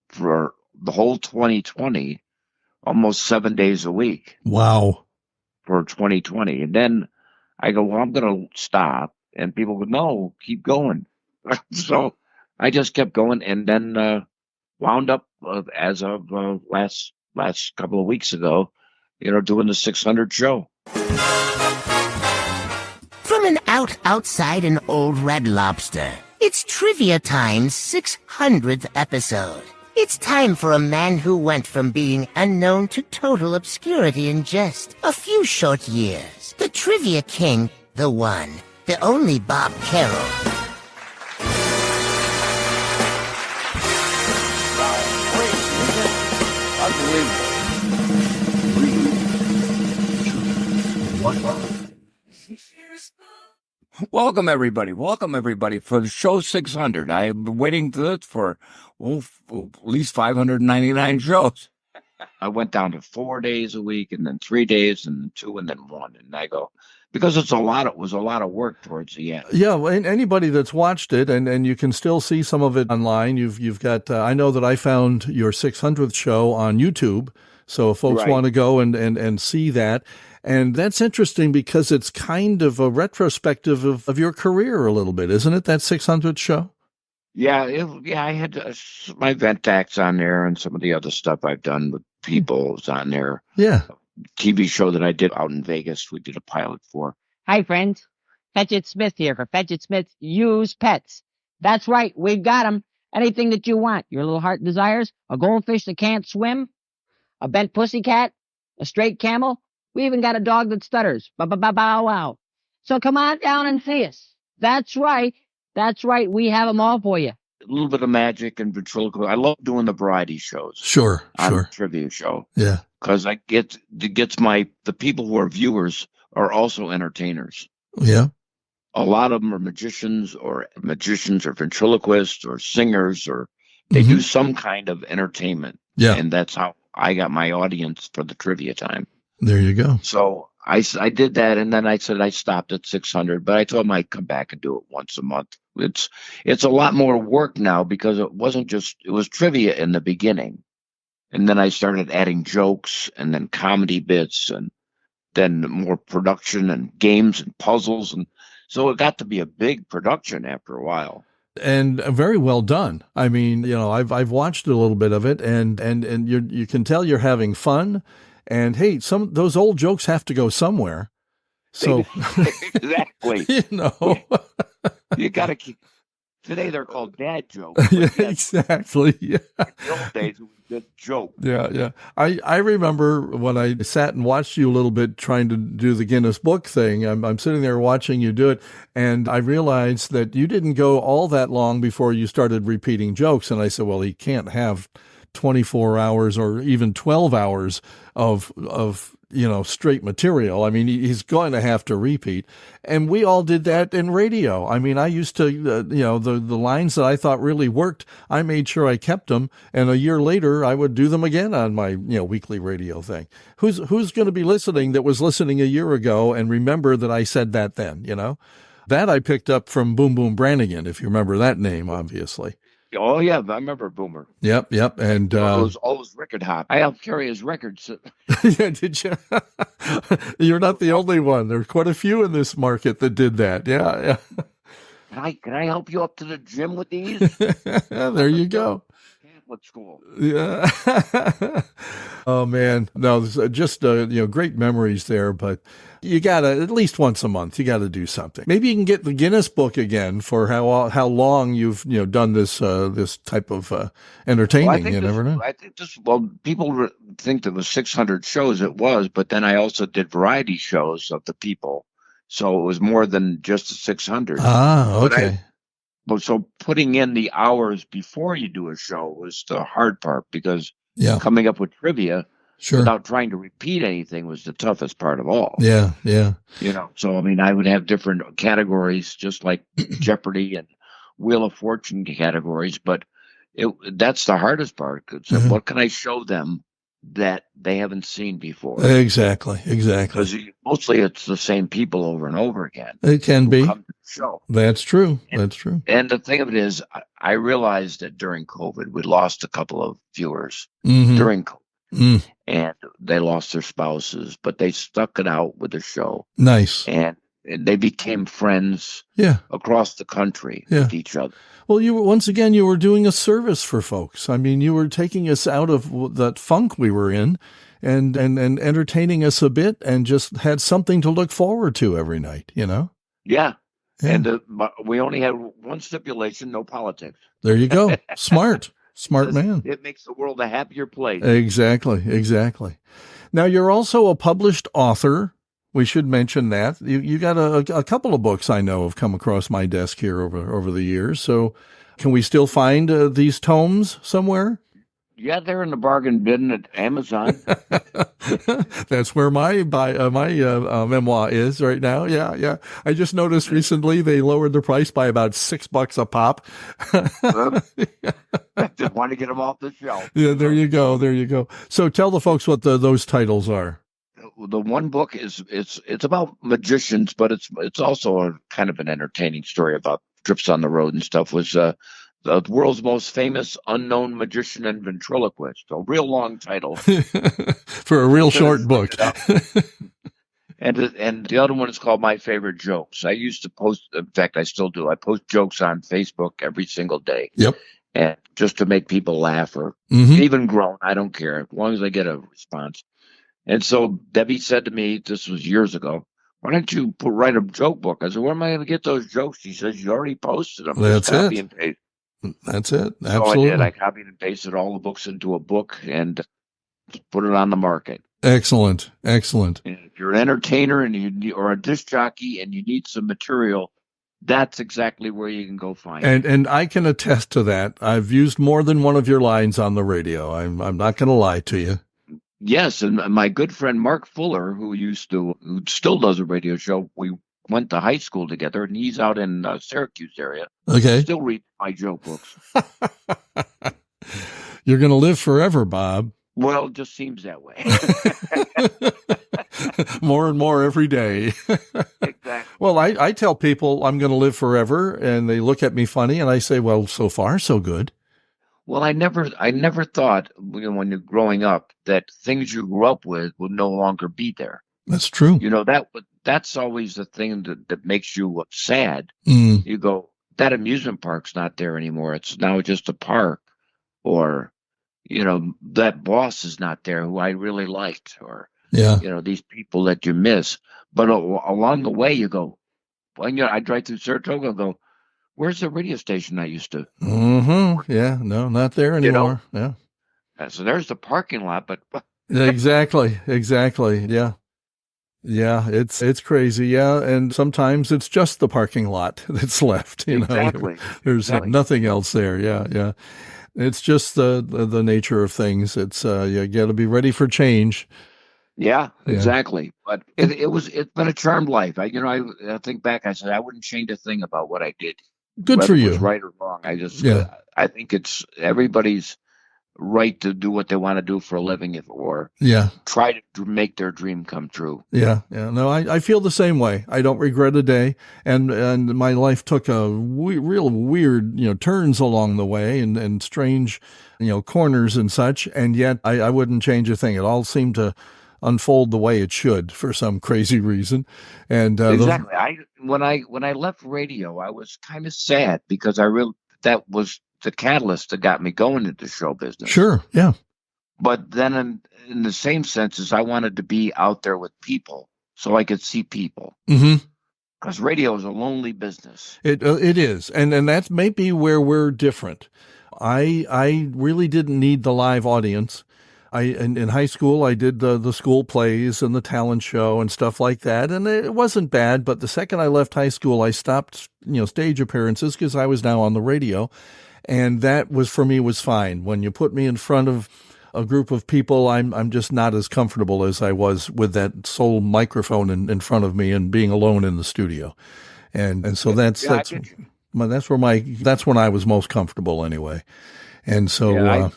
for the whole 2020. Almost 7 days a week. Wow. For 2020. And then I go, well, I'm going to stop. And people go, no, keep going. So I just kept going and then wound up as of last couple of weeks ago, doing the 600 show. From an outside an old Red Lobster, it's Trivia Time's 600th episode. It's time for a man who went from being unknown to total obscurity in just a few short years. The Trivia King, the one, the only Bob Carroll. Welcome, everybody for the show 600. I've been waiting for at least 599 shows. I went down to 4 days a week and then 3 days and then 2 and then 1. And I go, because it was a lot of work towards the end. Yeah, and anybody that's watched it, and you can still see some of it online. You've got, I know that I found your 600th show on YouTube. So if folks want to go and see that. And that's interesting because it's kind of a retrospective of your career a little bit, isn't it? That 600th show? Yeah, I had my Ventax on there and some of the other stuff I've done with people is on there. Yeah. TV show that I did out in Vegas, we did a pilot for. Hi, friends. Fetchit Smith here for Fetchit Smith's Used Pets. That's right, we've got 'em. Anything that you want. Your little heart desires. A goldfish that can't swim. A bent pussycat. A straight camel. We even got a dog that stutters. Ba-ba-ba-bow wow. So come on down and see us. That's right. That's right. We have 'em all for you. A little bit of magic and ventriloquism. I love doing the variety shows Sure, on the sure. trivia show Yeah. because it gets the people who are viewers are also entertainers. Yeah. A lot of them are magicians or ventriloquists or singers, or they do some kind of entertainment. Yeah. And that's how I got my audience for the trivia time. There you go. So I did that, and then I said I stopped at 600, but I told them I'd come back and do it once a month. It's a lot more work now because it was trivia in the beginning, and then I started adding jokes and then comedy bits and then more production and games and puzzles, and so it got to be a big production after a while. And very well done. I mean, I've watched a little bit of it, and you can tell you're having fun. And hey, those old jokes have to go somewhere. So exactly, you got to keep. Today they're called dad jokes. Yeah, exactly. Yeah. In the old days, it was just a joke. Yeah, yeah. I remember when I sat and watched you a little bit trying to do the Guinness Book thing. I'm sitting there watching you do it, and I realized that you didn't go all that long before you started repeating jokes. And I said, well, he can't have 24 hours or even 12 hours of straight material. I mean, he's going to have to repeat. And we all did that in radio. I mean, I used to, the lines that I thought really worked, I made sure I kept them. And a year later, I would do them again on my, weekly radio thing. Who's going to be listening that was listening a year ago and remember that I said that then, That I picked up from Boom Boom Brannigan, if you remember that name, obviously. Oh, yeah, I remember Boomer. Yep. And always record hop. I helped carry his records. Yeah, did you? You're not the only one. There's quite a few in this market that did that. Yeah. Can I help you up to the gym with these? There you go. Catholic school. Yeah. Oh man, no, just great memories there. But you gotta at least once a month. You gotta do something. Maybe you can get the Guinness Book again for how long you've done this type of entertaining. Well, you never know. I think this. Well, people think there was 600 shows. It was, but then I also did variety shows of the people, so it was more than just the 600. Ah, okay. So putting in the hours before you do a show was the hard part because coming up with trivia without trying to repeat anything was the toughest part of all. Yeah. So I mean, I would have different categories, just like Jeopardy and Wheel of Fortune categories, but that's the hardest part. What can I show them that they haven't seen before? Exactly. Because mostly it's the same people over and over again. It can be. Come to the show. That's true. That's true. And the thing of it is, I realized that during COVID, we lost a couple of viewers during COVID, and they lost their spouses, but they stuck it out with the show. Nice. And they became friends across the country with each other. Well, you were doing a service for folks. I mean, you were taking us out of that funk we were in and entertaining us a bit and just had something to look forward to every night, Yeah. And we only had one stipulation: no politics. There you go. Smart man. It makes the world a happier place. Exactly. Now, you're also a published author. We should mention that. You got a couple of books I know have come across my desk here over the years. So can we still find these tomes somewhere? Yeah, they're in the bargain bin at Amazon. That's where my memoir is right now. Yeah. I just noticed recently they lowered the price by about $6 a pop. I just want to get them off the shelf. Yeah, there you go. So tell the folks what those titles are. The one book it's about magicians, but it's also a kind of an entertaining story about trips on the road and stuff. Was the world's most famous unknown magician and ventriloquist. A real long title for a real short book. And the other one is called My Favorite Jokes. I used to post. In fact, I still do. I post jokes on Facebook every single day. Yep. And just to make people laugh or even groan, I don't care as long as I get a response. And so Debbie said to me, this was years ago, why don't you write a joke book? I said, where am I going to get those jokes? He says, you already posted them. That's Just copy it. and paste. That's it. So I did. I Absolutely. copied and pasted all the books into a book and put it on the market. Excellent. Excellent. And if you're an entertainer and or a disc jockey and you need some material, that's exactly where you can go find it. And I can attest to that. I've used more than one of your lines on the radio. I'm not going to lie to you. Yes, and my good friend Mark Fuller, who still does a radio show, we went to high school together, and he's out in Syracuse area. Okay. Still reads my joke books. You're going to live forever, Bob. Well, it just seems that way. More and more every day. Exactly. Well, I tell people I'm going to live forever, and they look at me funny, and I say, well, so far, so good. Well, I never thought, when you're growing up, that things you grew up with would no longer be there. That's true. That's always the thing that makes you sad. Mm. You go, that amusement park's not there anymore. It's now just a park. Or, that boss is not there who I really liked. Or, Yeah. These people that you miss. But along the way, you go, well, I drive through Saratoga and go, where's the radio station I used to? Mm-hmm. Yeah. No, not there anymore. Yeah. So there's the parking lot, but Exactly. Exactly. Yeah. Yeah. It's crazy. Yeah. And sometimes it's just the parking lot that's left. exactly. There's nothing else there. Yeah. Yeah. It's just the nature of things. It's you got to be ready for change. Yeah, exactly. But it's been a charmed life. I think back. I said I wouldn't change a thing about what I did. Good for Whether it you. was right or wrong. I think it's everybody's right to do what they want to do for a living, or try to make their dream come true. Yeah. Yeah. No, I feel the same way. I don't regret a day. And my life took a real weird, turns along the way and strange, corners and such. And yet I wouldn't change a thing. It all seemed to unfold the way it should for some crazy reason. And exactly. When I left radio, I was kind of sad because that was the catalyst that got me going into show business. Sure. Yeah. But then in the same sense, I wanted to be out there with people so I could see people. Mm-hmm. Because radio is a lonely business. It is. And that may be where we're different. I really didn't need the live audience. In high school, I did the school plays and the talent show and stuff like that. And it wasn't bad. But the second I left high school, I stopped, stage appearances because I was now on the radio. And that was fine. When you put me in front of a group of people, I'm just not as comfortable as I was with that sole microphone in front of me and being alone in the studio. And so that's when I was most comfortable anyway. And so,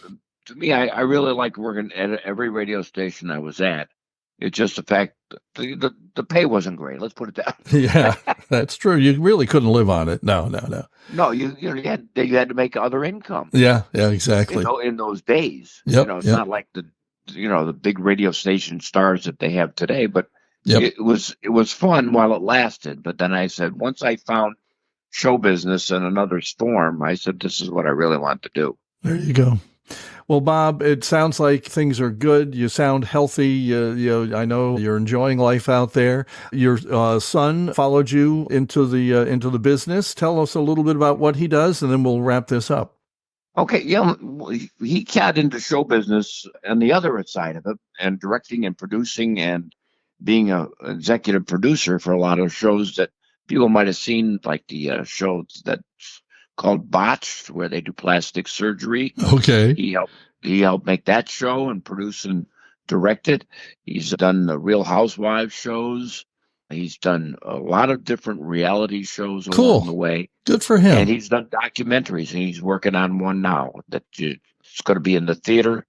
to me, I really liked working at every radio station I was at. It's just the fact the pay wasn't great. Let's put it that way. Yeah, that's true. You really couldn't live on it. No. No, you had to make other income. Yeah, exactly. In those days, Yep, it's not like the big radio station stars that they have today. But it was fun while it lasted. But then I said, once I found show business in another storm, I said, this is what I really want to do. There you go. Well, Bob, it sounds like things are good. You sound healthy. I know you're enjoying life out there. Your son followed you into the business. Tell us a little bit about what he does, and then we'll wrap this up. Okay, yeah, he got into show business on the other side of it, and directing and producing and being an executive producer for a lot of shows that people might have seen, like the show that's called Botched, where they do plastic surgery. Okay. He helped make that show and produce and direct it. He's done the Real Housewives shows. He's done a lot of different reality shows along the way. Good for him. And he's done documentaries, and he's working on one now it's going to be in the theater.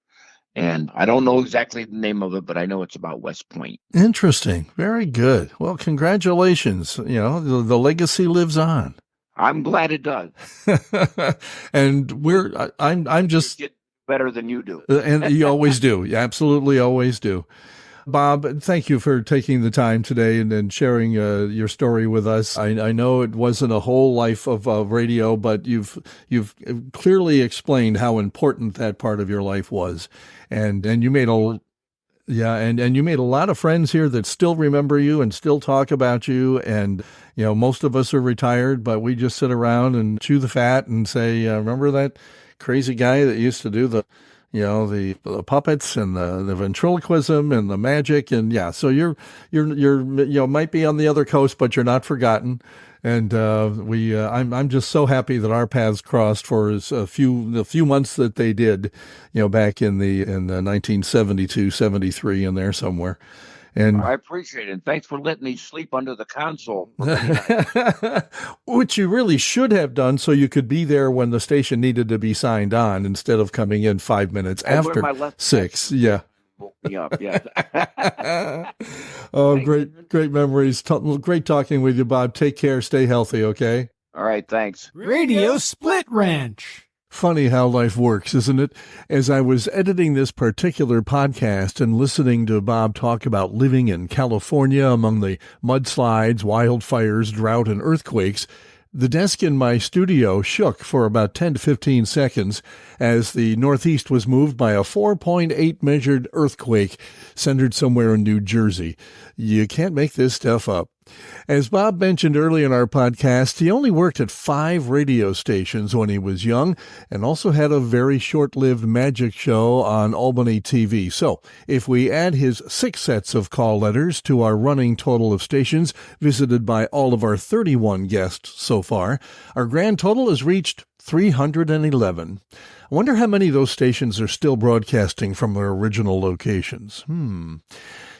And I don't know exactly the name of it, but I know it's about West Point. Interesting. Very good. Well, congratulations. The legacy lives on. I'm glad it does. And I'm just get better than you do. And you always do. You absolutely always do. Bob, thank you for taking the time today and sharing your story with us. I know it wasn't a whole life of radio, but you've clearly explained how important that part of your life was, and you made Yeah, and you made a lot of friends here that still remember you and still talk about you. And, most of us are retired, but we just sit around and chew the fat and say, remember that crazy guy that used to do the puppets and the ventriloquism and the magic. And yeah, so you're might be on the other coast, but you're not forgotten. And I'm just so happy that our paths crossed for the few months that they did, back in 1972, 73 in there somewhere. And I appreciate it. Thanks for letting me sleep under the console. Which you really should have done, so you could be there when the station needed to be signed on instead of coming in 5 minutes after 6. Yeah. Woke me up, yeah. Oh, great memories. Great talking with you, Bob. Take care. Stay healthy, okay? All right, thanks. Radio Split Ranch. Funny how life works, isn't it? As I was editing this particular podcast and listening to Bob talk about living in California among the mudslides, wildfires, drought, and earthquakes, the desk in my studio shook for about 10 to 15 seconds as the Northeast was moved by a 4.8 measured earthquake centered somewhere in New Jersey. You can't make this stuff up. As Bob mentioned early in our podcast, he only worked at 5 radio stations when he was young and also had a very short-lived magic show on Albany TV. So, if we add his 6 sets of call letters to our running total of stations visited by all of our 31 guests so far, our grand total has reached 311. I wonder how many of those stations are still broadcasting from their original locations.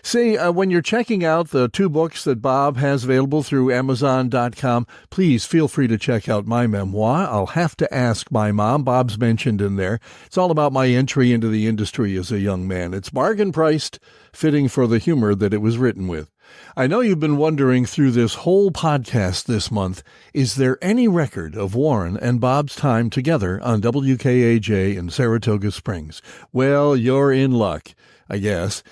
Say, when you're checking out the 2 books that Bob has available through Amazon.com, please feel free to check out my memoir, I'll Have to Ask My Mom. Bob's mentioned in there. It's all about my entry into the industry as a young man. It's bargain priced, fitting for the humor that it was written with. I know you've been wondering through this whole podcast this month, is there any record of Warren and Bob's time together on WKAJ in Saratoga Springs? Well, you're in luck, I guess.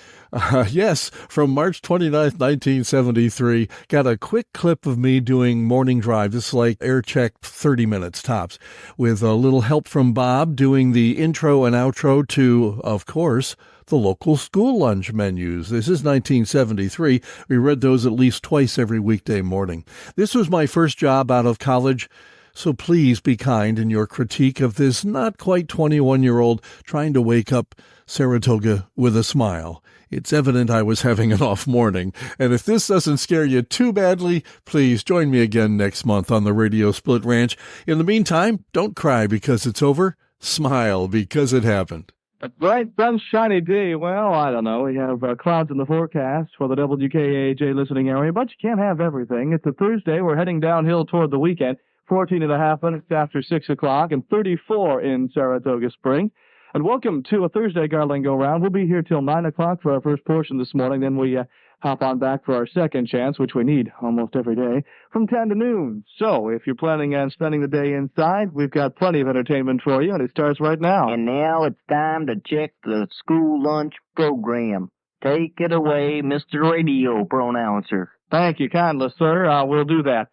Yes, from March 29th, 1973, got a quick clip of me doing morning drive. This is like air check 30 minutes tops, with a little help from Bob doing the intro and outro to, of course, the local school lunch menus. This is 1973. We read those at least twice every weekday morning. This was my first job out of college, so please be kind in your critique of this not quite 21-year-old trying to wake up Saratoga with a smile. It's evident I was having an off morning, and if this doesn't scare you too badly, please join me again next month on the Radio Split Ranch. In the meantime, don't cry because it's over. Smile because it happened. A bright, sunshiny day. Well, I don't know. We have clouds in the forecast for the WKAJ listening area, but you can't have everything. It's a Thursday. We're heading downhill toward the weekend. 14 and a half minutes after 6 o'clock and 34 in Saratoga Springs. And welcome to a Thursday Garland Go Round. We'll be here till 9 o'clock for our first portion this morning. Then we hop on back for our second chance, which we need almost every day, from 10 to noon. So if you're planning on spending the day inside, we've got plenty of entertainment for you, and it starts right now. And now it's time to check the school lunch program. Take it away, Mr. Radio Pronouncer. Thank you kindly, sir. We'll do that.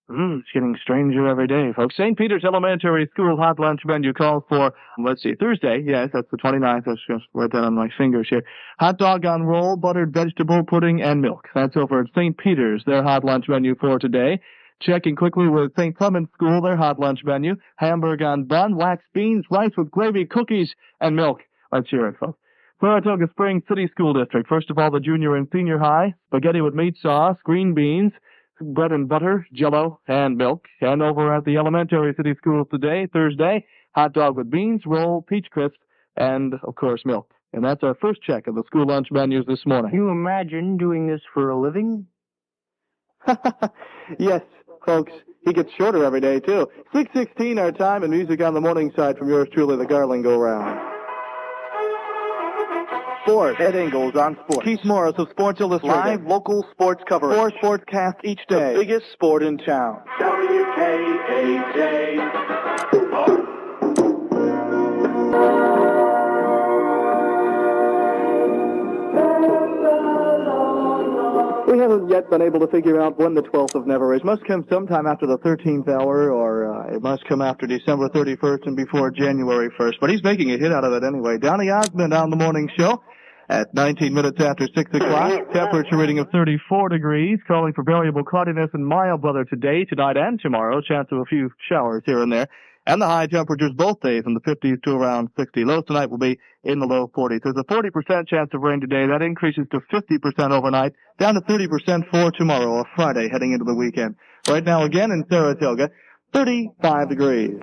It's getting stranger every day, folks. St. Peter's Elementary School hot lunch menu calls for, Thursday. Yes, that's the 29th. Let's just write that on my fingers here. Hot dog on roll, buttered vegetable pudding, and milk. That's over at St. Peter's, their hot lunch menu for today. Checking quickly with St. Clement's School, their hot lunch menu. Hamburger on bun, wax beans, rice with gravy, cookies, and milk. Let's hear it, folks. Saratoga Springs City School District. First of all, the junior and senior high. Spaghetti with meat sauce, green beans, bread and butter, Jell-O, and milk. And over at the elementary city schools today, Thursday, hot dog with beans, roll, peach crisp, and, of course, milk. And that's our first check of the school lunch menus this morning. Can you imagine doing this for a living? Yes, folks. He gets shorter every day, too. 6:16 our time, and music on the morning side from yours truly, the Garland Go Round. Sports. Ed Ingles on sports. Keith Morris of Sports Illustrated. Live local sports coverage. 4 sportscasts each day. The biggest sport in town. WKAJ. We haven't yet been able to figure out when the 12th of Never is. Must come sometime after the 13th hour, or it must come after December 31st and before January 1st. But he's making a hit out of it anyway. Donny Osmond on the morning show. at 19 minutes after 6 o'clock. Temperature reading of 34 degrees, calling for variable cloudiness and mild weather today, tonight, and tomorrow. Chance of a few showers here and there. And the high temperatures both days in the 50s to around 60. Lows tonight will be in the low 40s. There's a 40% chance of rain today. That increases to 50% overnight, down to 30% for tomorrow, or Friday, heading into the weekend. Right now, again in Saratoga, 35 degrees.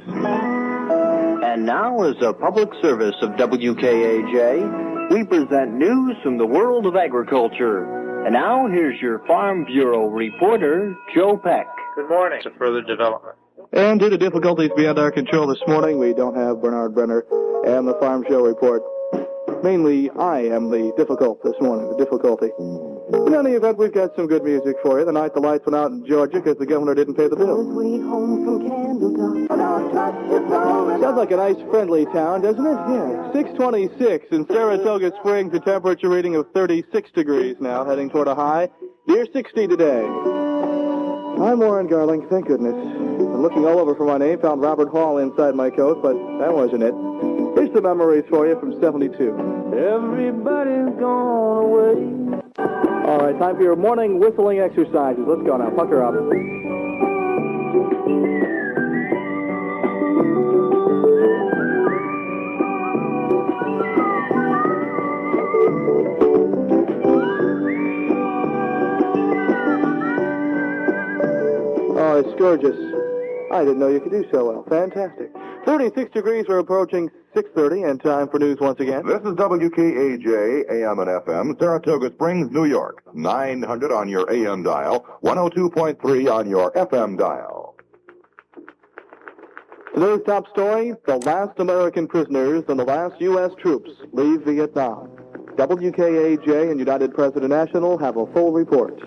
And now, as a public service of WKAJ, we present news from the world of agriculture. And now, here's your Farm Bureau reporter, Joe Peck. Good morning. To further development. And due to difficulties beyond our control this morning, we don't have Bernard Brenner and the Farm Show report. Mainly, I am the difficulty. In any event, we've got some good music for you. The night the lights went out in Georgia because the governor didn't pay the bill. Sounds like a nice, friendly town, doesn't it? Yeah. 626 in Saratoga Springs, a temperature reading of 36 degrees now, heading toward a high near 60 today. I'm Warren Garling, thank goodness. I'm looking all over for my name, found Robert Hall inside my coat, but that wasn't it. Here's the memories for you from 72. Everybody's gone away. All right, time for your morning whistling exercises. Let's go now. Pucker up. Oh, it's gorgeous. I didn't know you could do so well. Fantastic. 36 degrees, we're approaching 6:30, and time for news once again. This is WKAJ, AM and FM, Saratoga Springs, New York. 900 on your AM dial, 102.3 on your FM dial. Today's top story, the last American prisoners and the last U.S. troops leave Vietnam. WKAJ and United Press International have a full report.